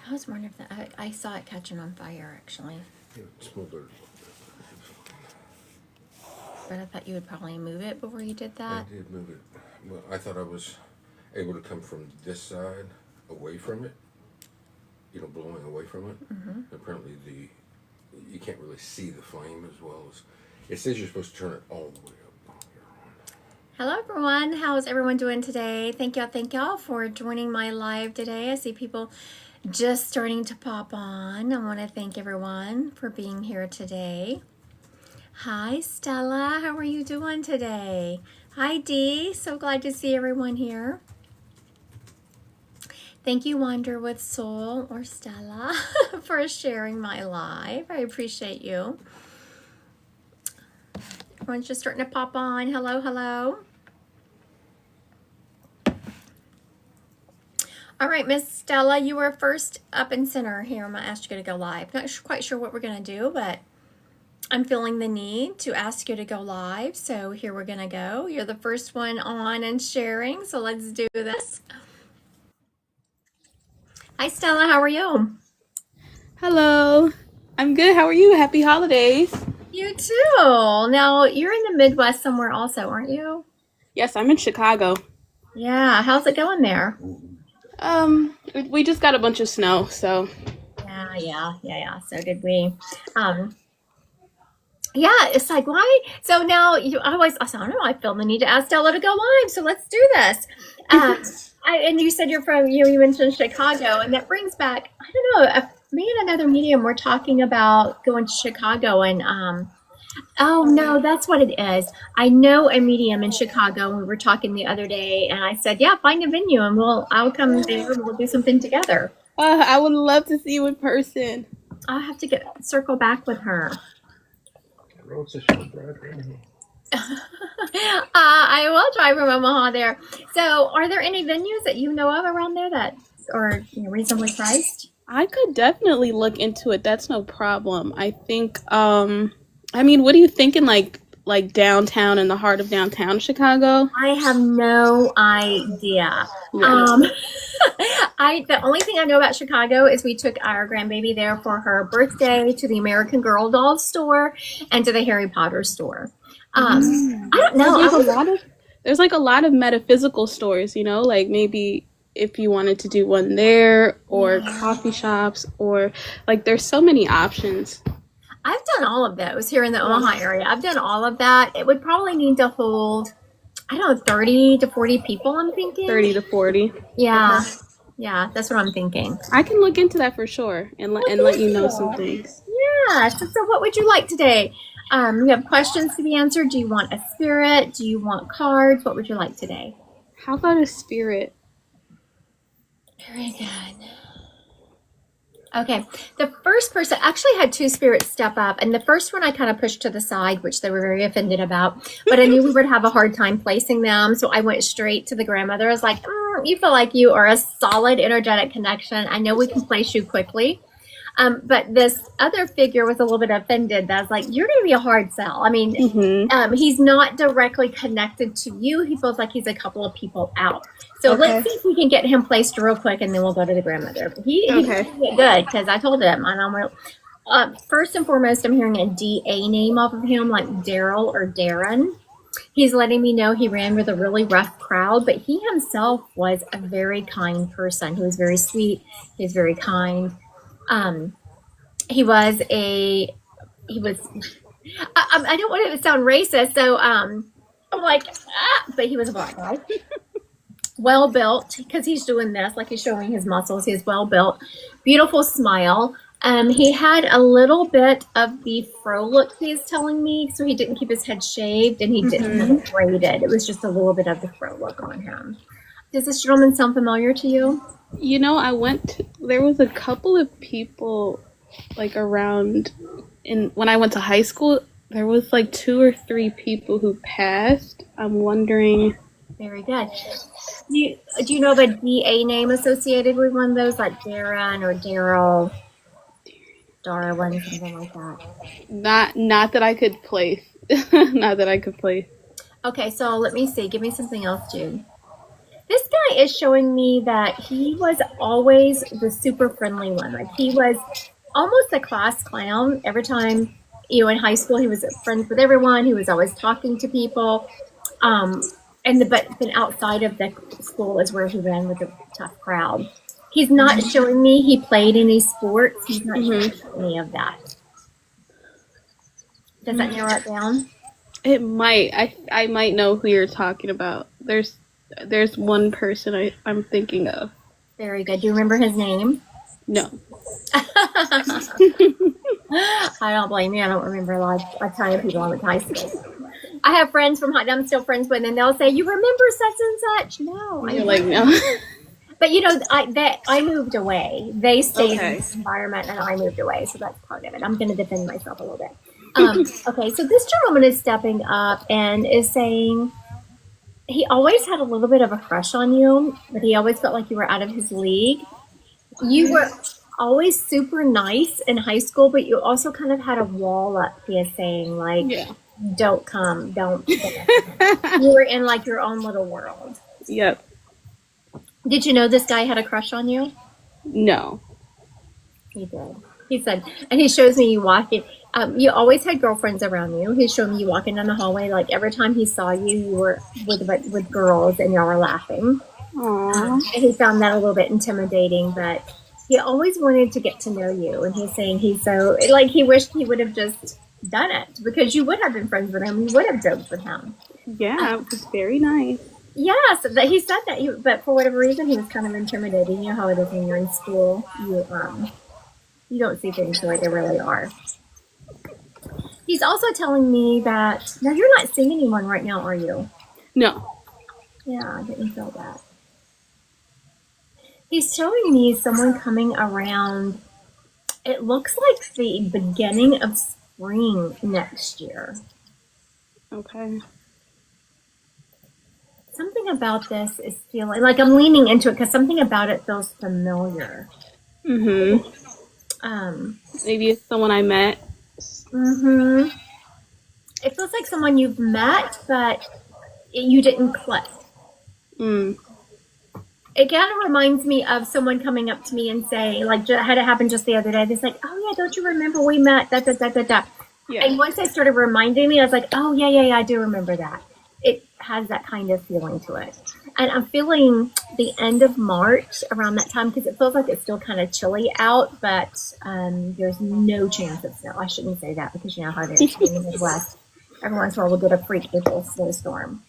I was wondering if I saw it catching on fire actually, Yeah, smoldered. but I thought you would probably move it before you did I that. did move it. Well, I thought I was able to come from this side away from it, blowing away from it. Apparently, you can't really see the flame as well as it says you're supposed to turn it all the way up. Hello everyone, how's everyone doing today? Thank y'all for joining my live today. I see people just starting to pop on. I want to thank everyone for being here today. Hi Stella, how are you doing today? Hi Dee, so glad to see everyone here. Thank you Wander with Soul or Stella for sharing my live. I appreciate you. Everyone's just starting to pop on. Hello, hello. All right, Miss Stella, you were first up in center here. I'm going to ask you to go live. Not quite sure what we're going to do, but I'm feeling the need to ask you to go live. So here we're going to go. You're the first one on and sharing, so let's do this. Hi, Stella. How are you? Hello. I'm good. How are you? Happy holidays. You too. Now, you're in the Midwest somewhere also, aren't you? Yes, I'm in Chicago. Yeah. How's it going there? We just got a bunch of snow, so. Yeah. So did we. Yeah, it's like, why? So now I don't know, I feel the need to ask Stella to go live. So let's do this. And you said you mentioned Chicago, and that brings back, I don't know, me and another medium were talking about going to Chicago and, oh no, that's what it is. I know a medium in Chicago. We were talking the other day and I said, yeah, find a venue and I'll come there and we'll do something together. I would love to see you in person. I'll have to circle back with her. I will drive from Omaha there. So are there any venues that you know of around there that are reasonably priced? I could definitely look into it. That's no problem. I think, I mean, what are you thinking, like downtown, in the heart of downtown Chicago? I have no idea. Right. The only thing I know about Chicago is we took our grandbaby there for her birthday to the American Girl doll store and to the Harry Potter store. I don't know. There's like a lot of metaphysical stores, like maybe if you wanted to do one there, or coffee shops, or like there's so many options. I've done all of those here in the Omaha area. I've done all of that. It would probably need to hold, I don't know, 30 to 40 people, I'm thinking. 30 to 40. Yeah. Yeah, that's what I'm thinking. I can look into that for sure and let you know some things. Yeah. So what would you like today? You have questions to be answered. Do you want a spirit? Do you want cards? What would you like today? How about a spirit? Very good. Okay, the first person actually had two spirits step up, and the first one I kind of pushed to the side, which they were very offended about, but I knew we would have a hard time placing them, so I went straight to the grandmother. I was like, you feel like you are a solid energetic connection. I know we can place you quickly. But this other figure was a little bit offended. That was like, you're going to be a hard sell. I mean, he's not directly connected to you. He feels like he's a couple of people out. So let's see if we can get him placed real quick, and then we'll go to the grandmother. He did good, because I told him. And I'm first and foremost, I'm hearing a DA name off of him, like Daryl or Darren. He's letting me know he ran with a really rough crowd, but he himself was a very kind person. He was very sweet. He was very kind. He was I don't want it to sound racist, so I'm like, but he was a black guy. Well built, because he's doing this, like he's showing his muscles. He's well built, beautiful smile. He had a little bit of the fro look, he's telling me, so he didn't keep his head shaved and he didn't have it braided. It was just a little bit of the fro look on him. Does this gentleman sound familiar to you? There was a couple of people like around when I went to high school. There was like 2 or 3 people who passed. I'm wondering. Very good. Do you know of a DA name associated with one of those, like Darren or Daryl, Darwin, something like that? Not that I could place. Not that I could place. Okay, so let me see. Give me something else, Jude. This guy is showing me that he was always the super friendly one. Like he was almost a class clown. Every time, in high school, he was friends with everyone. He was always talking to people. Um, but then outside of the school is where he ran with a tough crowd. He's not showing me he played any sports. He's not showing any of that. Does that narrow it down? It might. I might know who you're talking about. There's one person I'm thinking of. Very good. Do you remember his name? No. I don't blame you. I don't remember a lot of time people I went to high school. I have friends from I'm still friends with, and they'll say, "You remember such and such?" No, You're like, no. But I moved away. They stayed in Okay. this environment, and I moved away, so that's part of it. I'm going to defend myself a little bit. Okay, so this gentleman is stepping up and is saying he always had a little bit of a crush on you, but he always felt like you were out of his league. You were always super nice in high school, but you also kind of had a wall up, he is saying, like, Yeah. don't come, don't. You were in like your own little world. Yep. Did you know this guy had a crush on you? No. He did. He said, and he shows me you walking. You always had girlfriends around you. He showed me you walking down the hallway. Like every time he saw you, you were with girls and y'all were laughing. Aww. And he found that a little bit intimidating, but he always wanted to get to know you. And he's saying he wished he would have just done it because you would have been friends with him. You would have joked with him. Yeah, it was very nice. Yes, he said that. But for whatever reason, he was kind of intimidated. You know how it is when you're in school. You don't see things the way they really are. He's also telling me that now you're not seeing anyone right now, are you? No. Yeah, I didn't feel that. He's showing me someone coming around. It looks like the beginning of spring next year. Okay. Something about this is feeling like I'm leaning into it because something about it feels familiar. Mm-hmm. Maybe it's someone I met. Mm-hmm. It feels like someone you've met, but you didn't click. Mm. It kind of reminds me of someone coming up to me and saying, like, had it happened just the other day. They're like, "Oh yeah, don't you remember we met?" Da da da da da. Yeah. And once they started reminding me, I was like, "Oh yeah, I do remember that." It has that kind of feeling to it, and I'm feeling the end of March around that time because it feels like it's still kind of chilly out, but there's no chance of snow. I shouldn't say that because you know how it is in the Midwest. Every once in a while, we'll get a freak April snowstorm.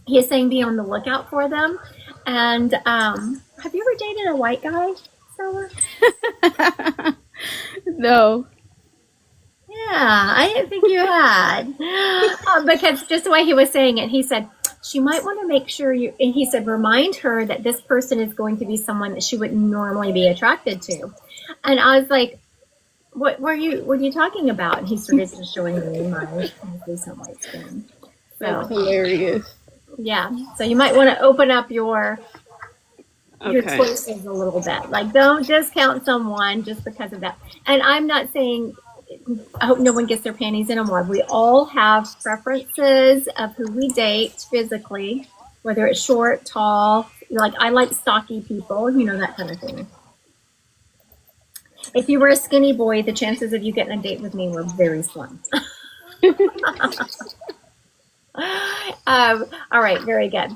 He is saying be on the lookout for them. And have you ever dated a white guy, Stella? No. Yeah, I didn't think you had. Because just the way he was saying it, he said, she might want to make sure you, and he said, remind her that this person is going to be someone that she wouldn't normally be attracted to. And I was like, what are you talking about? And he started just showing me my recent white skin. That's So, hilarious. yeah. So you might want to open up your Okay. choices a little bit. Like, don't discount someone just because of that. And I'm not saying, I hope no one gets their panties in a wad. We all have preferences of who we date physically, whether it's short, tall. Like, I like stocky people, that kind of thing. If you were a skinny boy, the chances of you getting a date with me were very slim. All right, very good.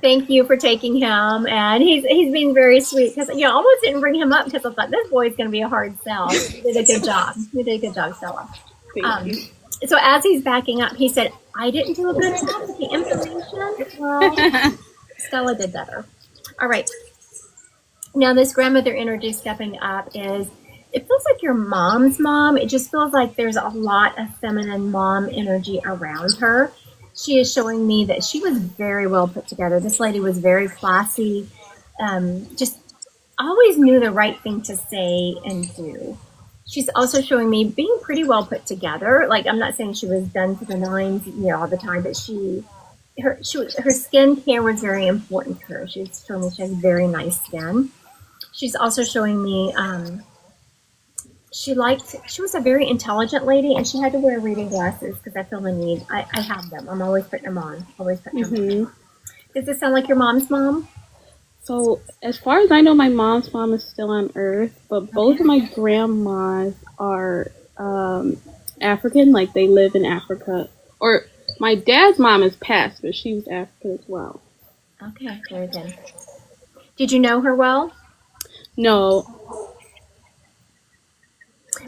Thank you for taking him, and he's being very sweet because I almost didn't bring him up because I thought this boy's going to be a hard sell. You did a good job. You did a good job, Stella. Thank you. So as he's backing up, he said, "I didn't do a good job with the information." Well, Stella did better. All right. Now this grandmother energy stepping up is. It feels like your mom's mom. It just feels like there's a lot of feminine mom energy around her. She is showing me that she was very well put together. This lady was very classy, just always knew the right thing to say and do. She's also showing me being pretty well put together. Like, I'm not saying she was done to the nines, all the time, but her skin care was very important to her. She's showing me she has very nice skin. She's also showing me, she was a very intelligent lady, and she had to wear reading glasses because I feel the need. I have them. I'm always putting them on. Does it sound like your mom's mom? So, as far as I know, my mom's mom is still on Earth, but both of my grandmas are African, like they live in Africa. Or my dad's mom is passed, but she was African as well. Okay, very good. Did you know her well? No.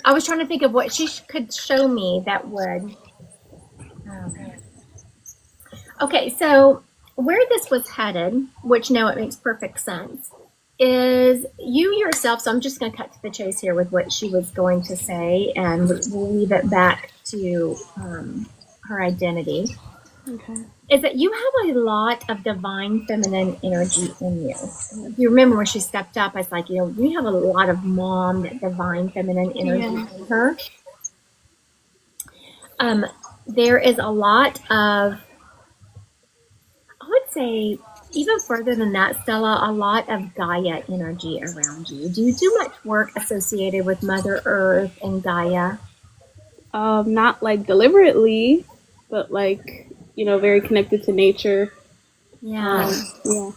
I was trying to think of what she could show me that would. Okay, so where this was headed, which now it makes perfect sense, is you yourself. So I'm just going to cut to the chase here with what she was going to say, and we'll leave it back to her identity. Okay. Is that you have a lot of divine feminine energy in you. If you remember when she stepped up, I was like, you have a lot of mom, that divine feminine energy in her. There is a lot of, I would say, even further than that, Stella, a lot of Gaia energy around you. Do you do much work associated with Mother Earth and Gaia? Not like deliberately, but like, very connected to nature. Yeah. Yeah.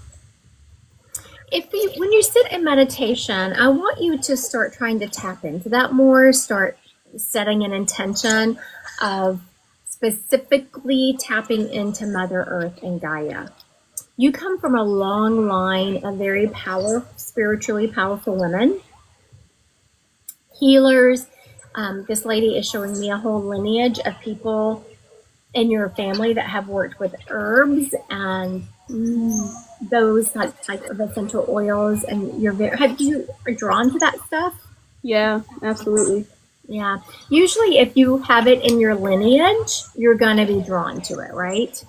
When you sit in meditation, I want you to start trying to tap into that more, start setting an intention of specifically tapping into Mother Earth and Gaia. You come from a long line of very spiritually powerful women, healers. This lady is showing me a whole lineage of people in your family that have worked with herbs and those type of essential oils, and have you are drawn to that stuff? Yeah, absolutely. Yeah. Usually if you have it in your lineage, you're going to be drawn to it, right?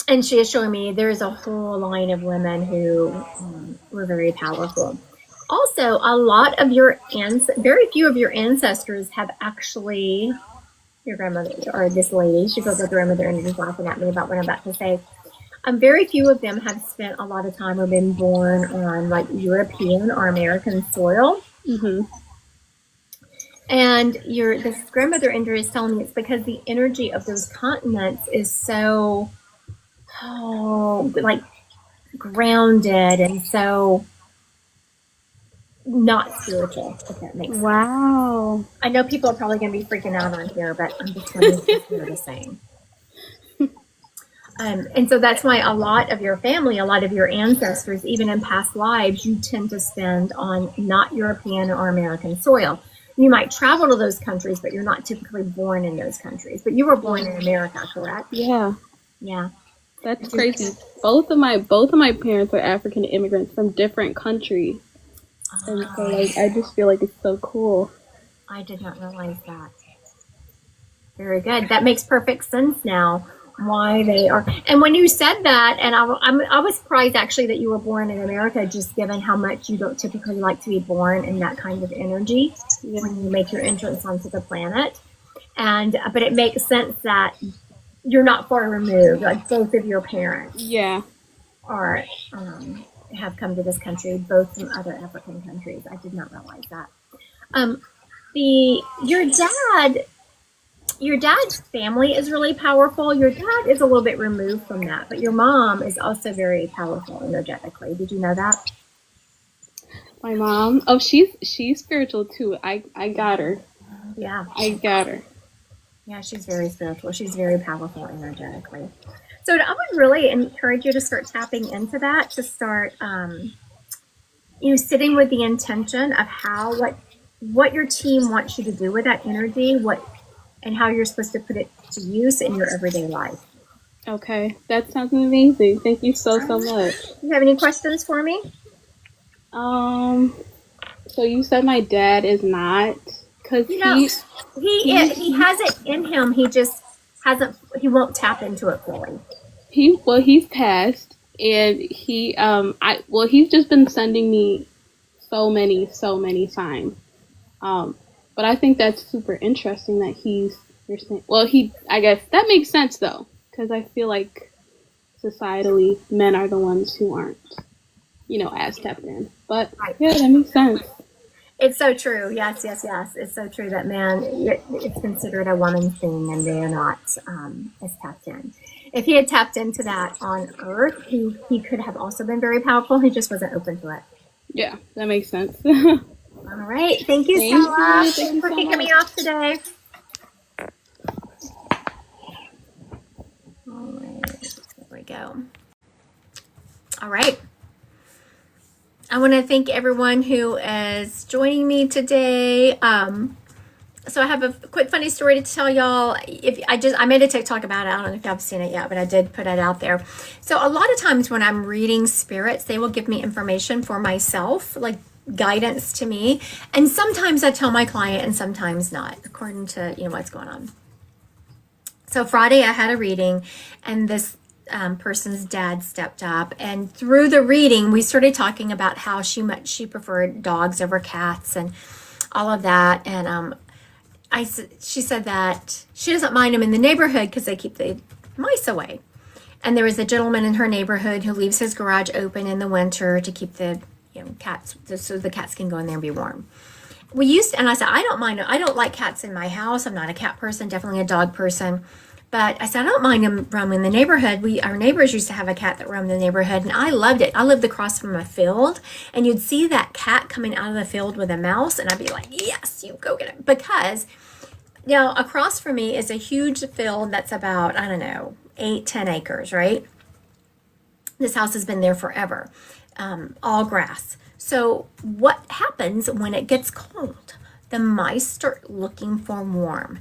And she is showing me there's a whole line of women who were very powerful. Also, a lot of very few of your ancestors have actually, your grandmother, or this lady, she goes with grandmother and is laughing at me about what I'm about to say. Very few of them have spent a lot of time or been born on like European or American soil. Mm-hmm. And this grandmother energy is telling me it's because the energy of those continents is so, like grounded and so not spiritual, if that makes sense. Wow. I know people are probably going to be freaking out on here, but I'm just going to hear the same. And so that's why a lot of your family, a lot of your ancestors, even in past lives, you tend to spend on not European or American soil. You might travel to those countries, but you're not typically born in those countries. But you were born in America, correct? Yeah. Yeah. That's crazy. Both of my parents are African immigrants from different countries. And so I just feel like it's so cool. I did not realize that. Very good. That makes perfect sense now. Why they are, and when you said that, and I was surprised actually that you were born in America, just given how much you don't typically like to be born in that kind of energy when you make your entrance onto the planet. But it makes sense that you're not far removed. Like both of your parents, are have come to this country, both from other African countries. I did not realize that. Your dad's family is really powerful. Your dad is a little bit removed from that, but your mom is also very powerful energetically. Did you know that? My mom? Oh, she's spiritual too. I got her. Yeah. I got her. Yeah, she's very spiritual. She's very powerful energetically. So I would really encourage you to start tapping into that, to start, sitting with the intention of what your team wants you to do with that energy, and how you're supposed to put it to use in your everyday life. Okay, that sounds amazing. Thank you so much. Do you have any questions for me? So you said my dad is not, because he has it in him. He just he won't tap into it fully. He's passed, and he's just been sending me so many signs. But I think that's super interesting that I guess that makes sense though, because I feel like societally men are the ones who aren't, as tapped in. But yeah, that makes sense. It's so true. Yes. It's so true that it's considered a woman's thing and they are not as tapped in. If he had tapped into that on Earth, he could have also been very powerful. He just wasn't open to it. Yeah, that makes sense. All right. Thank you, Thank Stella. you. Thank Thanks you for so kicking me much. off today. All right. There we go. All right. I want to thank everyone who is joining me today. So I have a quick funny story to tell y'all. If I made a TikTok about it. I don't know if y'all have seen it yet, but I did put it out there. So a lot of times when I'm reading spirits, they will give me information for myself, like guidance to me. And sometimes I tell my client and sometimes not, according to, what's going on. So Friday I had a reading and this person's dad stepped up, and through the reading we started talking about how she preferred dogs over cats and all of that. And she said that she doesn't mind them in the neighborhood because they keep the mice away. And there was a gentleman in her neighborhood who leaves his garage open in the winter to keep the cats, so the cats can go in there and be warm. And I said, I don't mind. I don't like cats in my house. I'm not a cat person, definitely a dog person. But I said, I don't mind them roaming the neighborhood. Our neighbors used to have a cat that roamed the neighborhood, and I loved it. I lived across from a field, and you'd see that cat coming out of the field with a mouse, and I'd be like, yes, you go get it. Because now across from me is a huge field that's about, 8-10 acres, right? This house has been there forever, all grass. So what happens when it gets cold? The mice start looking for warm.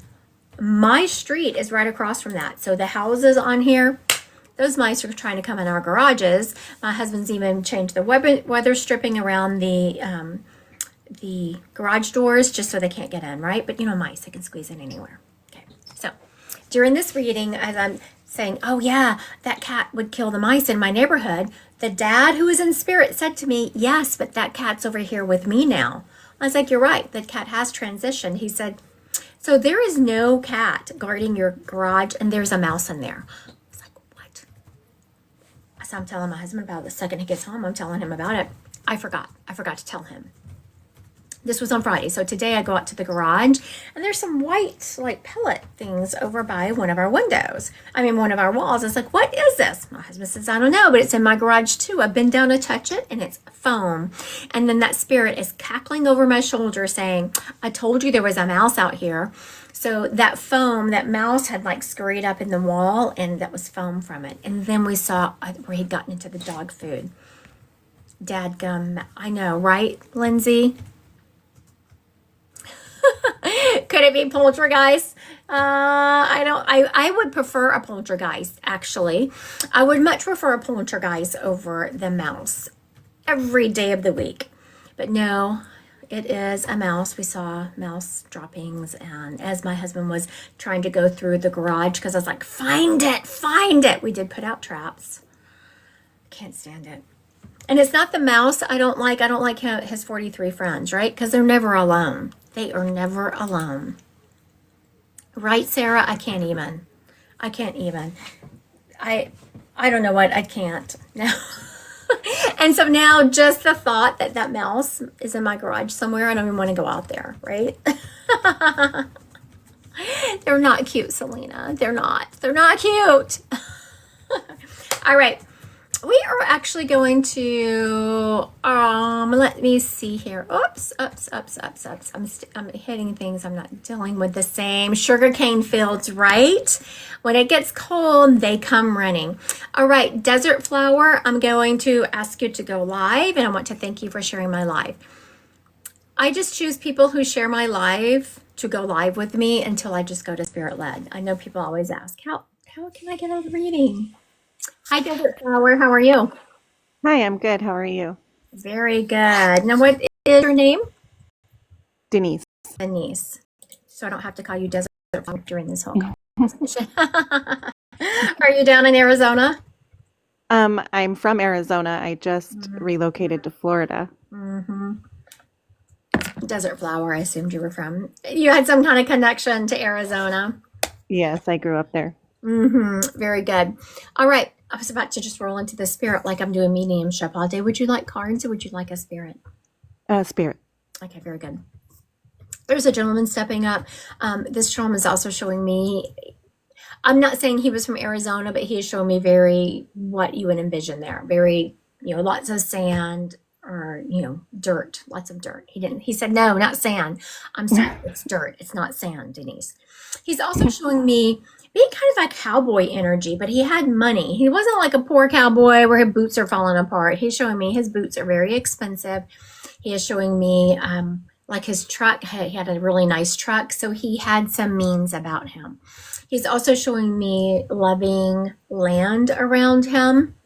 My street is right across from that. So the houses on here, those mice are trying to come in our garages. My husband's even changed the weather stripping around the garage doors just so they can't get in, right? But mice, they can squeeze in anywhere. Okay. So during this reading, as I'm saying, oh yeah, that cat would kill the mice in my neighborhood, the dad who was in spirit said to me, yes, but that cat's over here with me now. I was like, you're right. The cat has transitioned. He said, so there is no cat guarding your garage and there's a mouse in there. I was like, what? So I'm telling my husband about it. The second he gets home, I'm telling him about it. I forgot to tell him. This was on Friday. So today I go out to the garage and there's some white pellet things over by one of our windows. One of our walls. I was like, what is this? My husband says, I don't know, but it's in my garage too. I've been down to touch it and it's foam. And then that spirit is cackling over my shoulder saying, I told you there was a mouse out here. So that foam, that mouse had scurried up in the wall and that was foam from it. And then we saw where he'd gotten into the dog food. Dadgum. I know, right, Lindsay? Could it be poltergeist? I would prefer a poltergeist, actually. I would much prefer a poltergeist over the mouse every day of the week. But no, it is a mouse. We saw mouse droppings, and as my husband was trying to go through the garage, because I was like, find it. We did put out traps. Can't stand it. And it's not the mouse I don't like. I don't like his 43 friends, right? Because they're never alone. They are never alone. Right, Sarah? I can't even. I don't know what. I can't. No. And so now just the thought that mouse is in my garage somewhere, I don't even want to go out there, right? They're not cute, Selena. They're not cute. All right. We are actually going to, let me see here. Oops. I'm hitting things. I'm not dealing with the same. Sugarcane fields, right? When it gets cold, they come running. All right, Desert Flower, I'm going to ask you to go live, and I want to thank you for sharing my live. I just choose people who share my live to go live with me until I just go to Spirit Led. I know people always ask, how can I get a reading? Hi, Desert Flower. How are you? Hi, I'm good. How are you? Very good. Now, what is your name? Denise. Denise. So I don't have to call you Desert Flower during this whole conversation. Are you down in Arizona? I'm from Arizona. I just relocated to Florida. Desert Flower, I assumed you were from. You had some kind of connection to Arizona. Yes, I grew up there. Very good. All right. I was about to just roll into the spirit like I'm doing mediumship all day. Would you like cards or would you like a spirit? Spirit. Okay, very good. There's a gentleman stepping up. This gentleman is also showing me I'm not saying he was from Arizona, but he is showing me very what you would envision there. Very, lots of sand or, dirt, lots of dirt. He said, no, not sand. I'm sorry, it's dirt. It's not sand, Denise. He's also showing me being kind of a cowboy energy, but he had money. He wasn't like a poor cowboy where his boots are falling apart. He's showing me his boots are very expensive. He is showing me, like his truck, he had a really nice truck, so he had some means about him. He's also showing me loving land around him.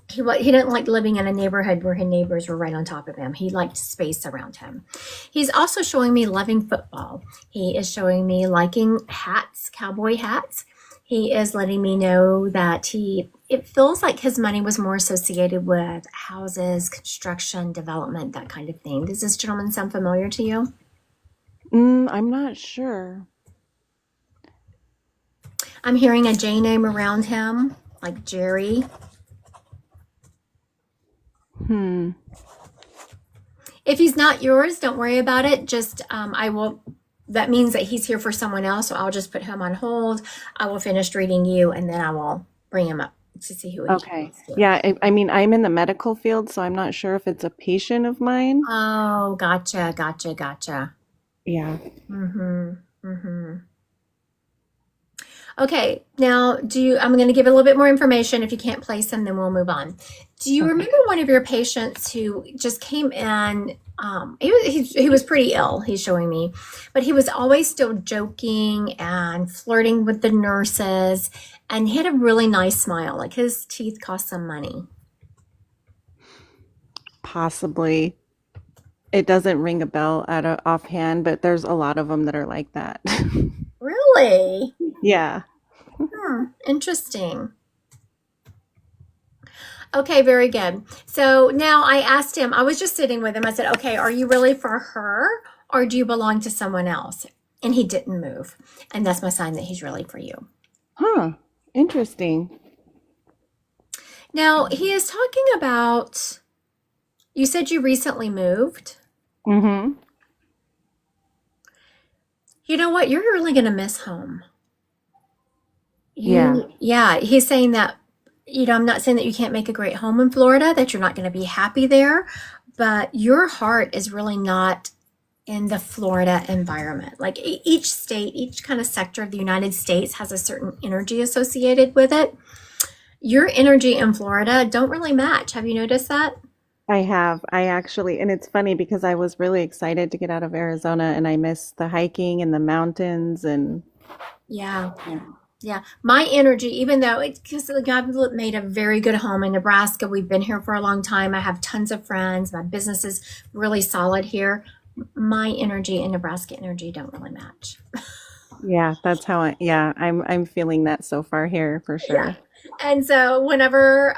He didn't like living in a neighborhood where his neighbors were right on top of him. He liked space around him. He's also showing me loving football. He is showing me liking hats, cowboy hats. He is letting me know that it feels like his money was more associated with houses, construction, development, that kind of thing. Does this gentleman sound familiar to you? I'm not sure. I'm hearing a J name around him, like Jerry. If he's not yours, don't worry about it. Just, that means that he's here for someone else. So I'll just put him on hold. I will finish reading you and then I will bring him up to see who he Okay. is. Yeah, I mean, I'm in the medical field, so I'm not sure if it's a patient of mine. Oh, gotcha. Yeah. Okay, now I'm going to give a little bit more information. If you can't place him, then we'll move on. Do you remember one of your patients who just came in? He was pretty ill, he's showing me, but he was always still joking and flirting with the nurses, and he had a really nice smile, like his teeth cost some money. Possibly. It doesn't ring a bell offhand, but there's a lot of them that are like that. Really? Yeah. Interesting. Okay, very good. So now I asked him, I was just sitting with him. I said, okay, are you really for her or do you belong to someone else? And he didn't move. And that's my sign that he's really for you. Huh. Interesting. Now he is talking about, you said you recently moved. Mm-hmm. You know what? You're really going to miss home. Yeah. Yeah, he's saying that, I'm not saying that you can't make a great home in Florida, that you're not going to be happy there, but your heart is really not in the Florida environment. Like each state, each kind of sector of the United States has a certain energy associated with it. Your energy in Florida don't really match. Have you noticed that? I have. I actually, and it's funny because I was really excited to get out of Arizona and I miss the hiking and the mountains and Yeah. yeah. Yeah, my energy, even though it's because God made a very good home in Nebraska, we've been here for a long time. I have tons of friends. My business is really solid here. My energy and Nebraska energy don't really match. Yeah, that's how I'm feeling that so far here for Yeah. sure. And so whenever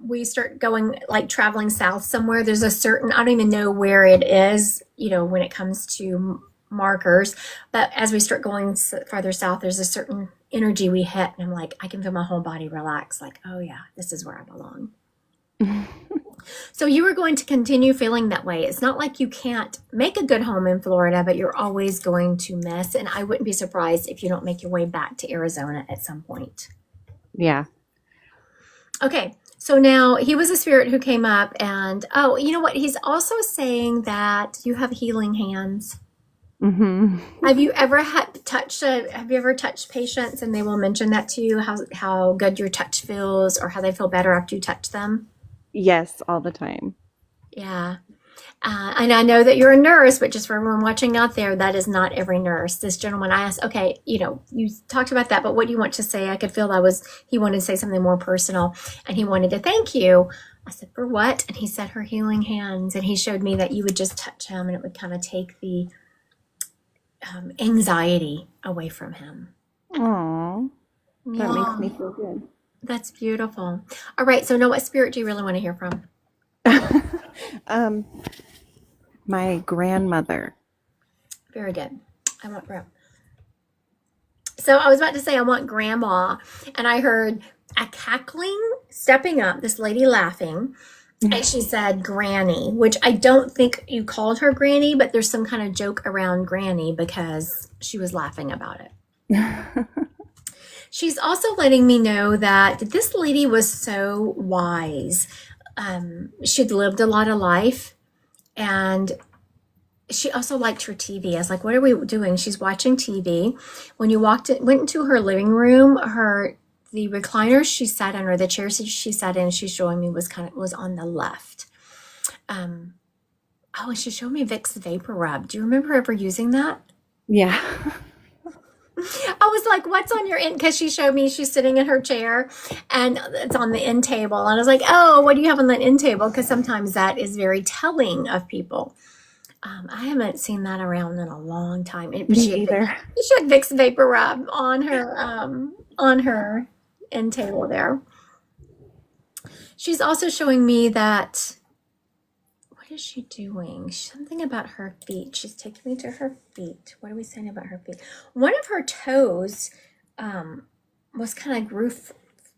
we start going, like traveling south somewhere, there's a certain, I don't even know where it is, when it comes to markers. But as we start going farther south, there's a certain energy we hit. And I'm like, I can feel my whole body relax. Like, oh yeah, this is where I belong. So you are going to continue feeling that way. It's not like you can't make a good home in Florida, but you're always going to miss. And I wouldn't be surprised if you don't make your way back to Arizona at some point. Yeah. Okay, so now he was a spirit who came up and, oh, you know what? He's also saying that you have healing hands. Mm-hmm. Have you ever touched patients and they will mention that to you, how good your touch feels or how they feel better after you touch them? Yes, all the time. Yeah. And I know that you're a nurse, but just for everyone watching out there, that is not every nurse. This gentleman, I asked, okay, you talked about that, but what do you want to say? I could feel he wanted to say something more personal and he wanted to thank you. I said, for what? And he said, her healing hands. And he showed me that you would just touch him and it would kind of take the anxiety away from him. Aw, that makes Yeah, me feel good. that's beautiful. All right. So now what spirit do you really want to hear from? Um, my grandmother. Very good. I want grandma. So I was about to say I want grandma, and I heard a cackling, stepping up, this lady laughing, and she said granny, which I don't think you called her granny, but there's some kind of joke around granny because she was laughing about it. She's also letting me know that this lady was so wise. She'd lived a lot of life, and she also liked her TV. I was like, "What are we doing?" She's watching TV. When you went into her living room, the recliner she sat in, or the chair she sat in, she's showing me was on the left. Um, oh, and she showed me Vicks Vapor Rub. Do you remember ever using that? Yeah. I was like, "What's on your end?" Because she showed me she's sitting in her chair, and it's on the end table. And I was like, "Oh, what do you have on the end table?" Because sometimes that is very telling of people. I haven't seen that around in a long time. But Me she had, either. she had Vicks Vapor Rub on her end table there. She's also showing me that. What is she doing? Something about her feet. She's taking me to her feet. What are we saying about her feet? One of her toes was kind of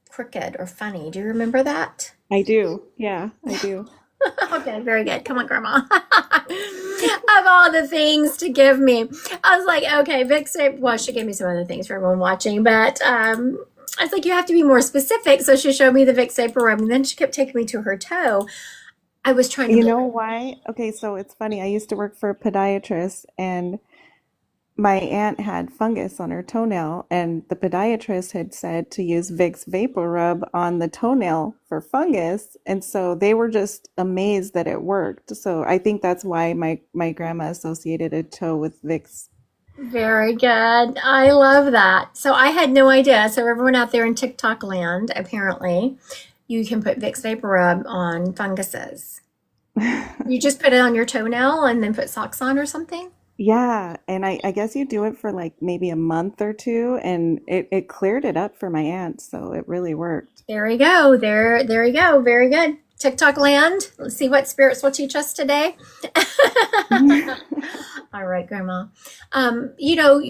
crooked or funny. Do you remember that? I do. Yeah, I do. Okay, very good. Come on, Grandma. Of all the things to give me, I was like, okay, Vicks. Well, she gave me some other things for everyone watching, but I was like, you have to be more specific. So she showed me the Vicks Vapor Rub, and then she kept taking me to her toe. I was trying to You put know why? Okay, so it's funny. I used to work for a podiatrist, and my aunt had fungus on her toenail, and the podiatrist had said to use Vicks Vapor Rub on the toenail for fungus, and so they were just amazed that it worked. So I think that's why my grandma associated a toe with Vicks. very good. I love that. So I had no idea. So everyone out there in TikTok land, apparently, you can put Vicks Vapor Rub on funguses. You just put it on your toenail and then put socks on or something? Yeah, and I guess you do it for like maybe a month or two, and it cleared it up for my aunt, so it really worked. There we go. There you go. Very good. TikTok land. Let's see what spirits will teach us today. All right, Grandma. You know,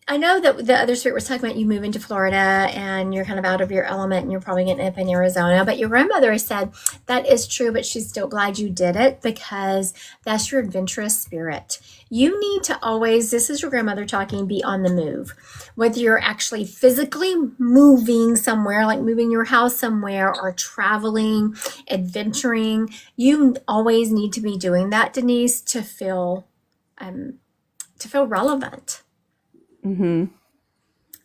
I know that the other spirit was talking about you moving to Florida and you're kind of out of your element and you're probably getting up in Arizona. But your grandmother said that is true, but she's still glad you did it because that's your adventurous spirit. You need to always, this is your grandmother talking, be on the move. Whether you're actually physically moving somewhere, like moving your house somewhere or traveling, adventuring, you always need to be doing that, Denise, to feel relevant. Hmm.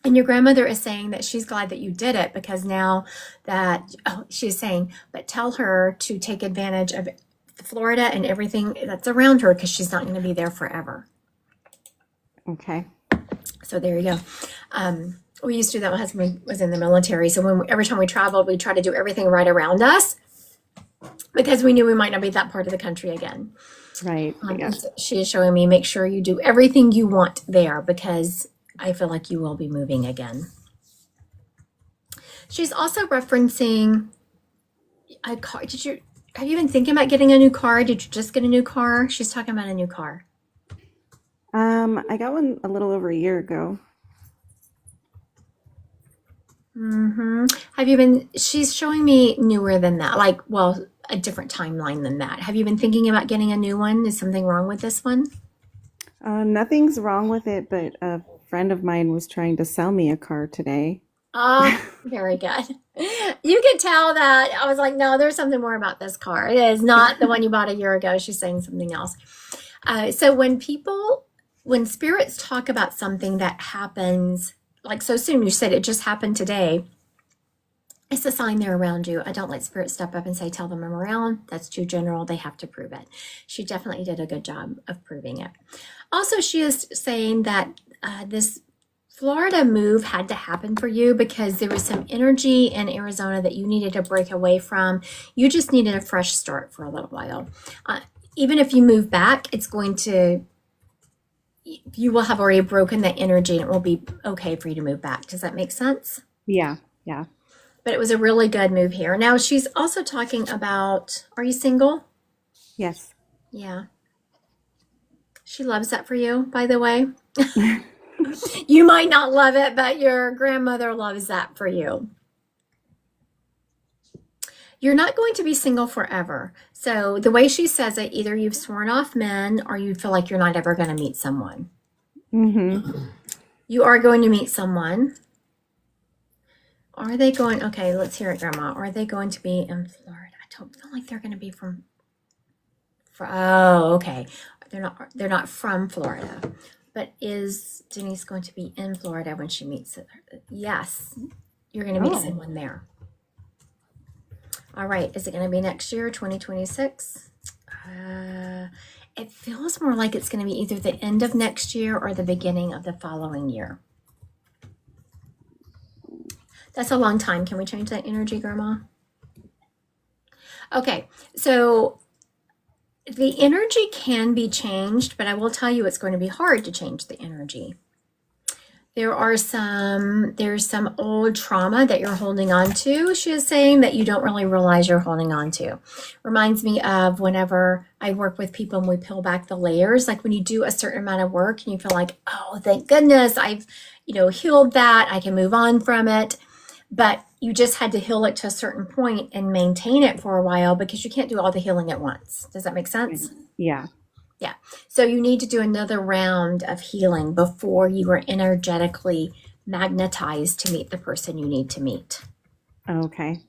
And your grandmother is saying that she's glad that you did it because now that, oh, she's saying, but tell her to take advantage of Florida and everything that's around her because she's not going to be there forever. Okay. So there you go. We used to do that when my husband was in the military. So every time we traveled, we try to do everything right around us because we knew we might not be that part of the country again. Right. Yeah. So she is showing me, make sure you do everything you want there because I feel like you will be moving again. She's also referencing a car. Have you been thinking about getting a new car? Did you just get a new car? She's talking about a new car. I got one a little over a year ago. Have you been, she's showing me newer than that, like, well, a different timeline than that. Have you been thinking about getting a new one? Is something wrong with this one? Nothing's wrong with it, but a friend of mine was trying to sell me a car today. Oh, very good. You could tell that I was like, no, there's something more about this car. It is not the one you bought a year ago. She's saying something else. So when spirits talk about something that happens, like so soon, you said it just happened today, it's a sign they're around you. I don't let spirits step up and say, tell them I'm around. That's too general. They have to prove it. She definitely did a good job of proving it. Also, she is saying that this Florida move had to happen for you because there was some energy in Arizona that you needed to break away from. You just needed a fresh start for a little while. Even if you move back, you will have already broken that energy and it will be okay for you to move back. Does that make sense? Yeah. Yeah. But it was a really good move here. Now she's also talking about, are you single? Yes. Yeah. She loves that for you, by the way. You might not love it, but your grandmother loves that for you. You're not going to be single forever. So the way she says it, either you've sworn off men or you feel like you're not ever going to meet someone. Mm-hmm. You are going to meet someone. Are they going? Okay, let's hear it, Grandma. Are they going to be in Florida? I don't feel like they're going to be oh, okay. They're not. They're not from Florida. But is Denise going to be in Florida when she meets her? Yes, you're going to meet Oh, someone there. All right. Is it going to be next year, 2026? It feels more like it's going to be either the end of next year or the beginning of the following year. That's a long time. Can we change that energy, Grandma? Okay. So the energy can be changed, but I will tell you it's going to be hard to change the energy. There's some old trauma that you're holding on to, she is saying, that you don't really realize you're holding on to. Reminds me of whenever I work with people and we peel back the layers, like when you do a certain amount of work and you feel like, oh, thank goodness I've, healed that. I can move on from it. But you just had to heal it to a certain point and maintain it for a while because you can't do all the healing at once. Does that make sense? yeah. Yeah. So you need to do another round of healing before you are energetically magnetized to meet the person you need to meet. Okay.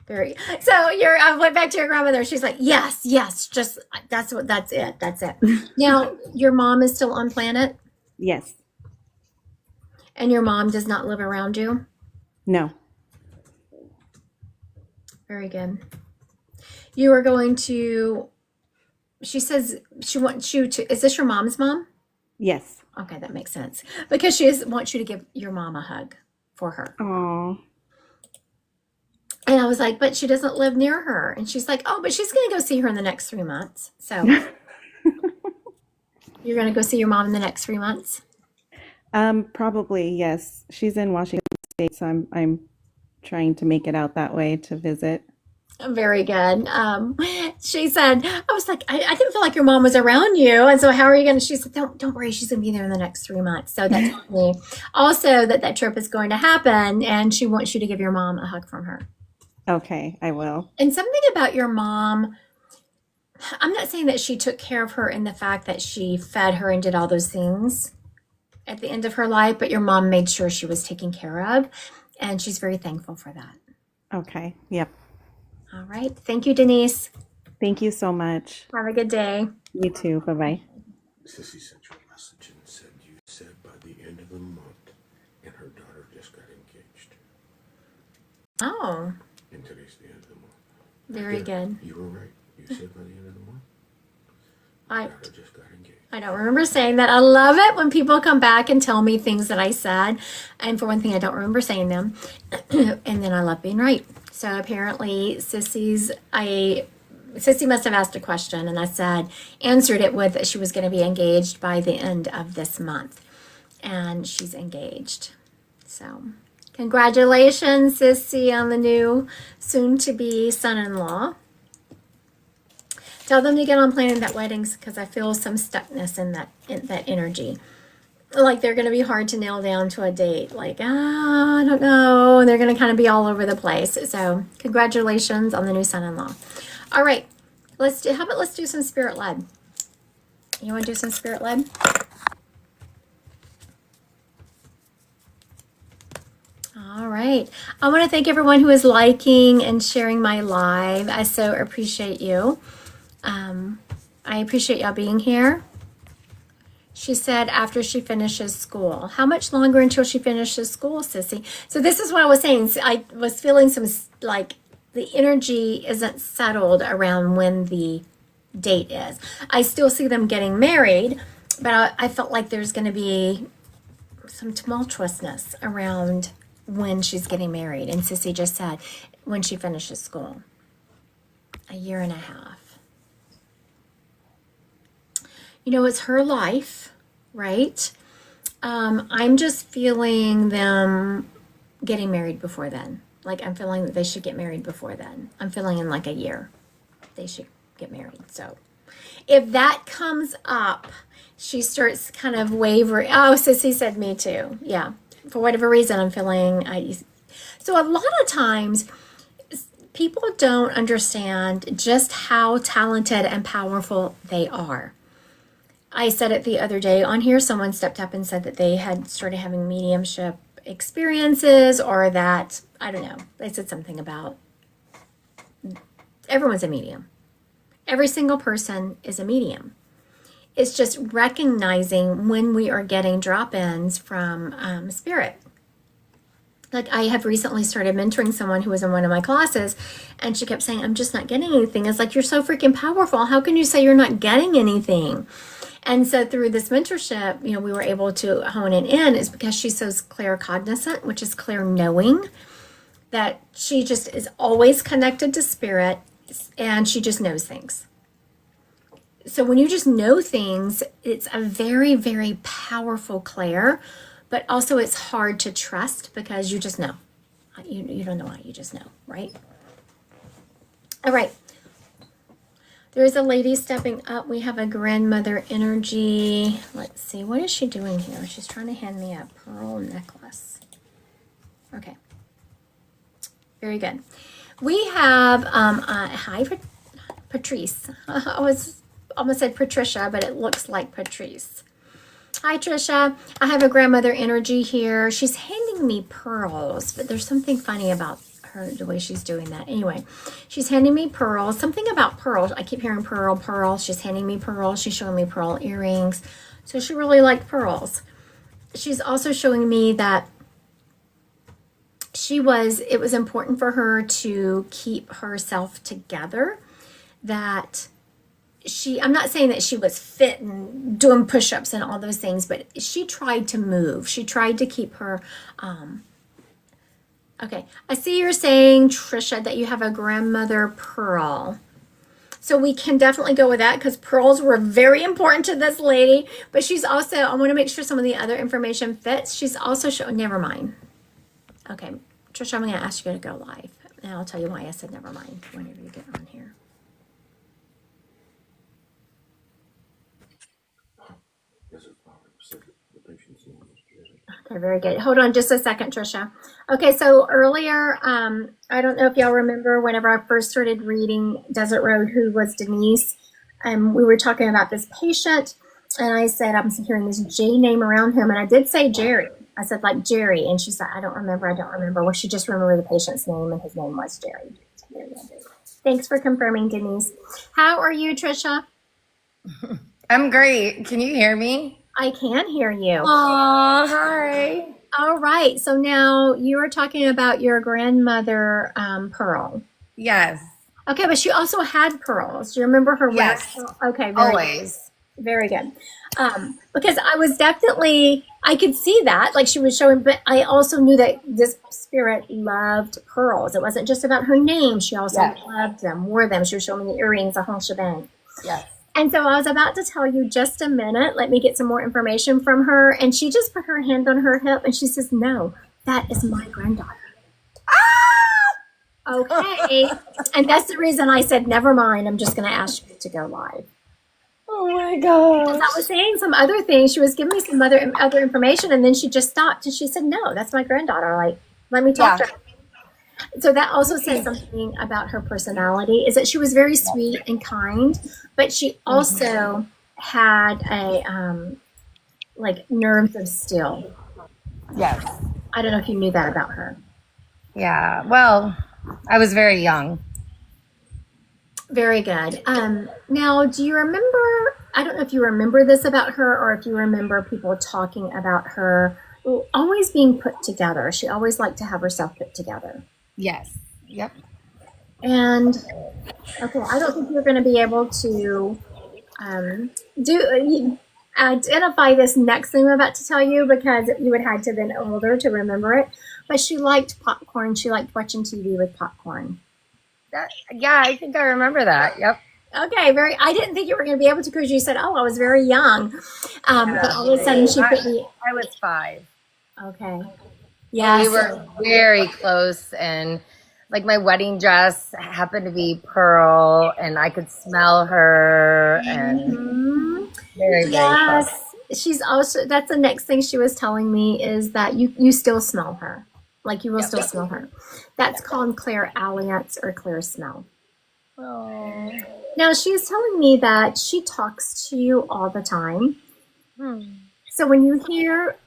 So I went back to your grandmother. She's like, yes, just that's it. Now, your mom is still on planet Yes. and your mom does not live around you. No. Very good. You are going to, she says she wants you to, is this your mom's mom? Yes. Okay, that makes sense. Because wants you to give your mom a hug for her. Oh. And I was like, but she doesn't live near her. And she's like, oh, but she's going to go see her in the next 3 months. So you're going to go see your mom in the next 3 months? Probably yes. She's in Washington State, so I'm trying to make it out that way to visit. Very good. She said, I was like, I didn't feel like your mom was around you. And so how are you going to, she said, don't worry. She's going to be there in the next 3 months. So that told me also that trip is going to happen. And she wants you to give your mom a hug from her. Okay, I will. And something about your mom, I'm not saying that she took care of her in the fact that she fed her and did all those things at the end of her life, but your mom made sure she was taken care of. And she's very thankful for that. Okay. Yep. All right. Thank you, Denise. Thank you so much. Have a good day. You too. Bye-bye. Sissy sent you a message and said you said by the end of the month, and her daughter just got engaged. Oh, And today's the end of the month. very Yeah, good. you were right. You said by the end of the month, I her daughter just got engaged. I don't remember saying that. I love it when people come back and tell me things that I said. And for one thing, I don't remember saying them. And then I love being right. So apparently Sissy must have asked a question and I answered it with that she was going to be engaged by the end of this month. And she's engaged. So congratulations, Sissy, on the new soon-to-be son-in-law. Tell them to get on planning that weddings because I feel some stuckness in that energy. Like they're going to be hard to nail down to a date. Like, I don't know. They're going to kind of be all over the place. So congratulations on the new son-in-law. All right. How about let's do some spirit led. You want to do some spirit led? All right. I want to thank everyone who is liking and sharing my live. I so appreciate you. I appreciate y'all being here. She said after she finishes school. How much longer until she finishes school, Sissy? So this is what I was saying. I was feeling some, like, the energy isn't settled around when the date is. I still see them getting married, but I felt like there's going to be some tumultuousness around when she's getting married. And Sissy just said when she finishes school. 1.5 years. It's her life, right? I'm just feeling them getting married before then. Like, I'm feeling that they should get married before then. I'm feeling in like 1 year they should get married. So if that comes up, she starts kind of wavering. Oh, Sissy said me too. Yeah. For whatever reason, I'm feeling. So a lot of times, people don't understand just how talented and powerful they are. I said it the other day on here. Someone stepped up and said that they had started having mediumship experiences or that, I don't know, they said something about everyone's a medium. Every single person is a medium. It's just recognizing when we are getting drop-ins from spirit. Like I have recently started mentoring someone who was in one of my classes, and she kept saying, I'm just not getting anything. It's like, you're so freaking powerful. How can you say you're not getting anything? And so through this mentorship, we were able to hone it in, is because she's so claircognizant, which is clear knowing, that she just is always connected to spirit, and she just knows things. So when you just know things, it's a very, very powerful clair, but also it's hard to trust because you just know. You don't know why, you just know, right? All right. There's a lady stepping up. We have a grandmother energy. Let's see, what is she doing here? She's trying to hand me a pearl necklace. Okay. Very good. We have, hi, Patrice. I was almost said Patricia, but it looks like Patrice. Hi, Trisha. I have a grandmother energy here. She's handing me pearls, but there's something funny about her, the way she's doing that. Anyway, she's handing me pearls. Something about pearls. I keep hearing pearl, pearl. She's handing me pearls. She's showing me pearl earrings. So she really liked pearls. She's also showing me that it was important for her to keep herself together, that I'm not saying that she was fit and doing push-ups and all those things, but she tried to move. She tried to keep her, okay. I see you're saying, Trisha, that you have a grandmother pearl. So we can definitely go with that because pearls were very important to this lady, but she's also, I want to make sure some of the other information fits. She's also showing, never mind. Okay, Trisha, I'm going to ask you to go live, and I'll tell you why I said never mind whenever you get on here. Okay, very good. Hold on just a second, Trisha. Okay, so earlier, I don't know if y'all remember whenever I first started reading Desert Road, who was Denise, we were talking about this patient, and I said, I'm hearing this J name around him, and I did say Jerry. I said, like Jerry, and she said, I don't remember. Well, she just remembered the patient's name, and his name was Jerry. Thanks for confirming, Denise. How are you, Trisha? I'm great. Can you hear me? I can hear you. Aw, hi. All right. So now you were talking about your grandmother, Pearl. Yes. Okay, but she also had pearls. Do you remember her? Yes. Okay. Always. Very good. Because I could see that, like she was showing, but I also knew that this spirit loved pearls. It wasn't just about her name. She also loved them, wore them. She was showing me the earrings, the whole shebang. Yes. And so I was about to tell you, just a minute, let me get some more information from her. And she just put her hand on her hip and she says, no, that is my granddaughter. Ah! Okay. And that's the reason I said, never mind. I'm just going to ask you to go live. Oh my gosh. I was saying some other things. She was giving me some other information, and then she just stopped and she said, no, that's my granddaughter. Like, let me talk to her. So that also says something about her personality, is that she was very sweet and kind, but she also had a, like nerves of steel. Yes. I don't know if you knew that about her. Yeah. Well, I was very young. Very good. Now, do you remember, I don't know if you remember this about her or if you remember people talking about her always being put together. She always liked to have herself put together. Yes. Yep. And, okay, I don't think you're going to be able to identify this next thing I'm about to tell you because you would have to have been older to remember it. But she liked popcorn. She liked watching TV with popcorn. Yeah, I think I remember that. Yep. Okay, I didn't think you were going to be able to because you said, oh, I was very young. But all of a sudden she put me. I was 5. Okay. Yeah. We were very close, and like my wedding dress happened to be pearl, and I could smell her, and very, very close. She's also, that's the next thing she was telling me is that you still smell her. Like you will still smell her. That's called clairalliance or clear smell. Oh. Now she's telling me that she talks to you all the time. So when you hear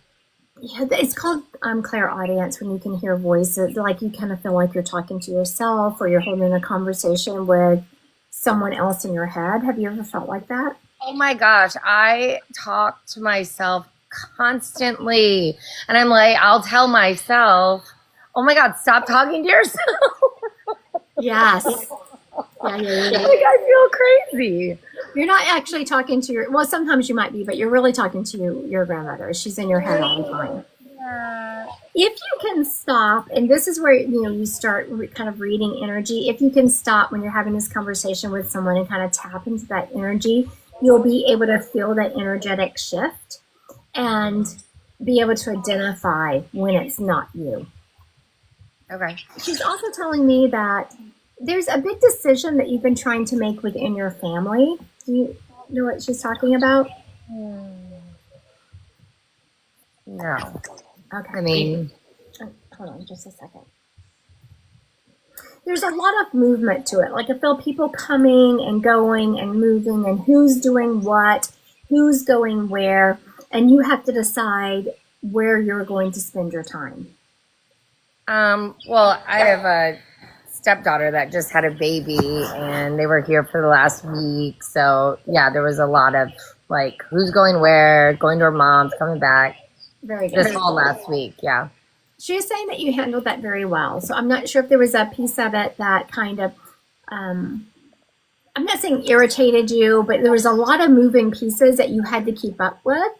Yeah, it's called clairaudience when you can hear voices. Like you kind of feel like you're talking to yourself or you're holding a conversation with someone else in your head. Have you ever felt like that? Oh my gosh, I talk to myself constantly. And I'm like, I'll tell myself, oh my God, stop talking to yourself. Yes. Yeah, Like I feel crazy. You're not actually talking to well, sometimes you might be, but you're really talking to your grandmother. She's in your head all the time. Yeah. If you can stop, and this is where you start kind of reading energy. If you can stop when you're having this conversation with someone and kind of tap into that energy, you'll be able to feel that energetic shift and be able to identify when it's not you. Okay. She's also telling me that there's a big decision that you've been trying to make within your family. Do you know what she's talking about? No. Okay. I mean, Hold on just a second. There's a lot of movement to it. Like I feel people coming and going and moving and who's doing what, who's going where, and you have to decide where you're going to spend your time. well, I have a stepdaughter that just had a baby and they were here for the last week. So yeah, there was a lot of like who's going where, going to her mom's, coming back. Very good. This whole last week, yeah. She was saying that you handled that very well. So I'm not sure if there was a piece of it that kind of, I'm not saying irritated you, but there was a lot of moving pieces that you had to keep up with.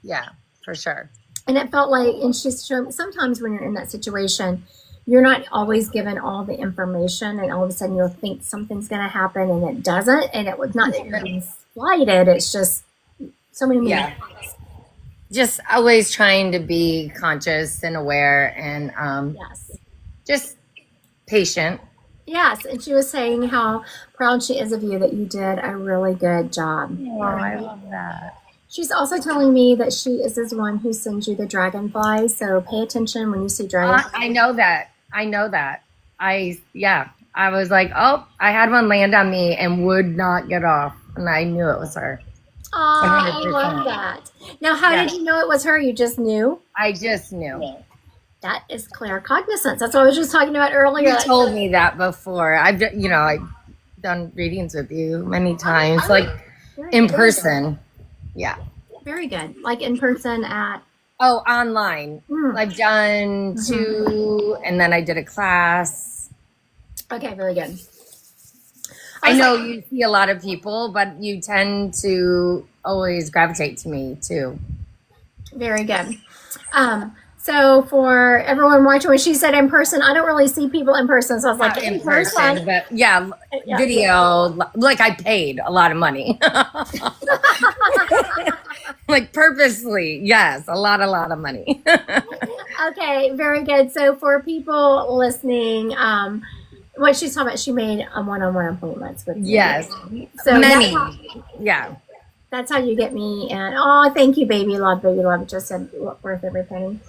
Yeah, for sure. And it felt like, and she's shown, sometimes when you're in that situation, you're not always given all the information, and all of a sudden you'll think something's going to happen and it doesn't. And it was not that you're being slighted, it's just so many moving Yeah. parts. Just always trying to be conscious and aware and Yes. just patient. Yes. And she was saying how proud she is of you, that you did a really good job. Oh, I love that. She's also telling me that she is this one who sends you the dragonfly. So pay attention when you see dragonflies. I know that. I know that. I was like, oh, I had one land on me and would not get off. And I knew it was her. Oh, I 100%. love that. Now, how Yeah. did you know it was her? You just knew? I just knew. That is claircognizance. That's what I was just talking about earlier. You told me that before. I've done readings with you many times, like in person. Yeah. Very good. Like in person at. Oh, online. I've done 2, and then I did a class. Okay, very good. I know you see a lot of people, but you tend to always gravitate to me too. Very good. So for everyone watching, when she said in person, I don't really see people in person. So I was like, Not in person. but yeah, Yeah. video. Like I paid a lot of money, like purposely. Yes, a lot of money. Okay, very good. So for people listening, what she's talking about, she made a one-on-one appointments with you. Yes, So many. That's, Yeah. that's how you get me. And oh, thank you, baby love, baby love. It just said worth every penny.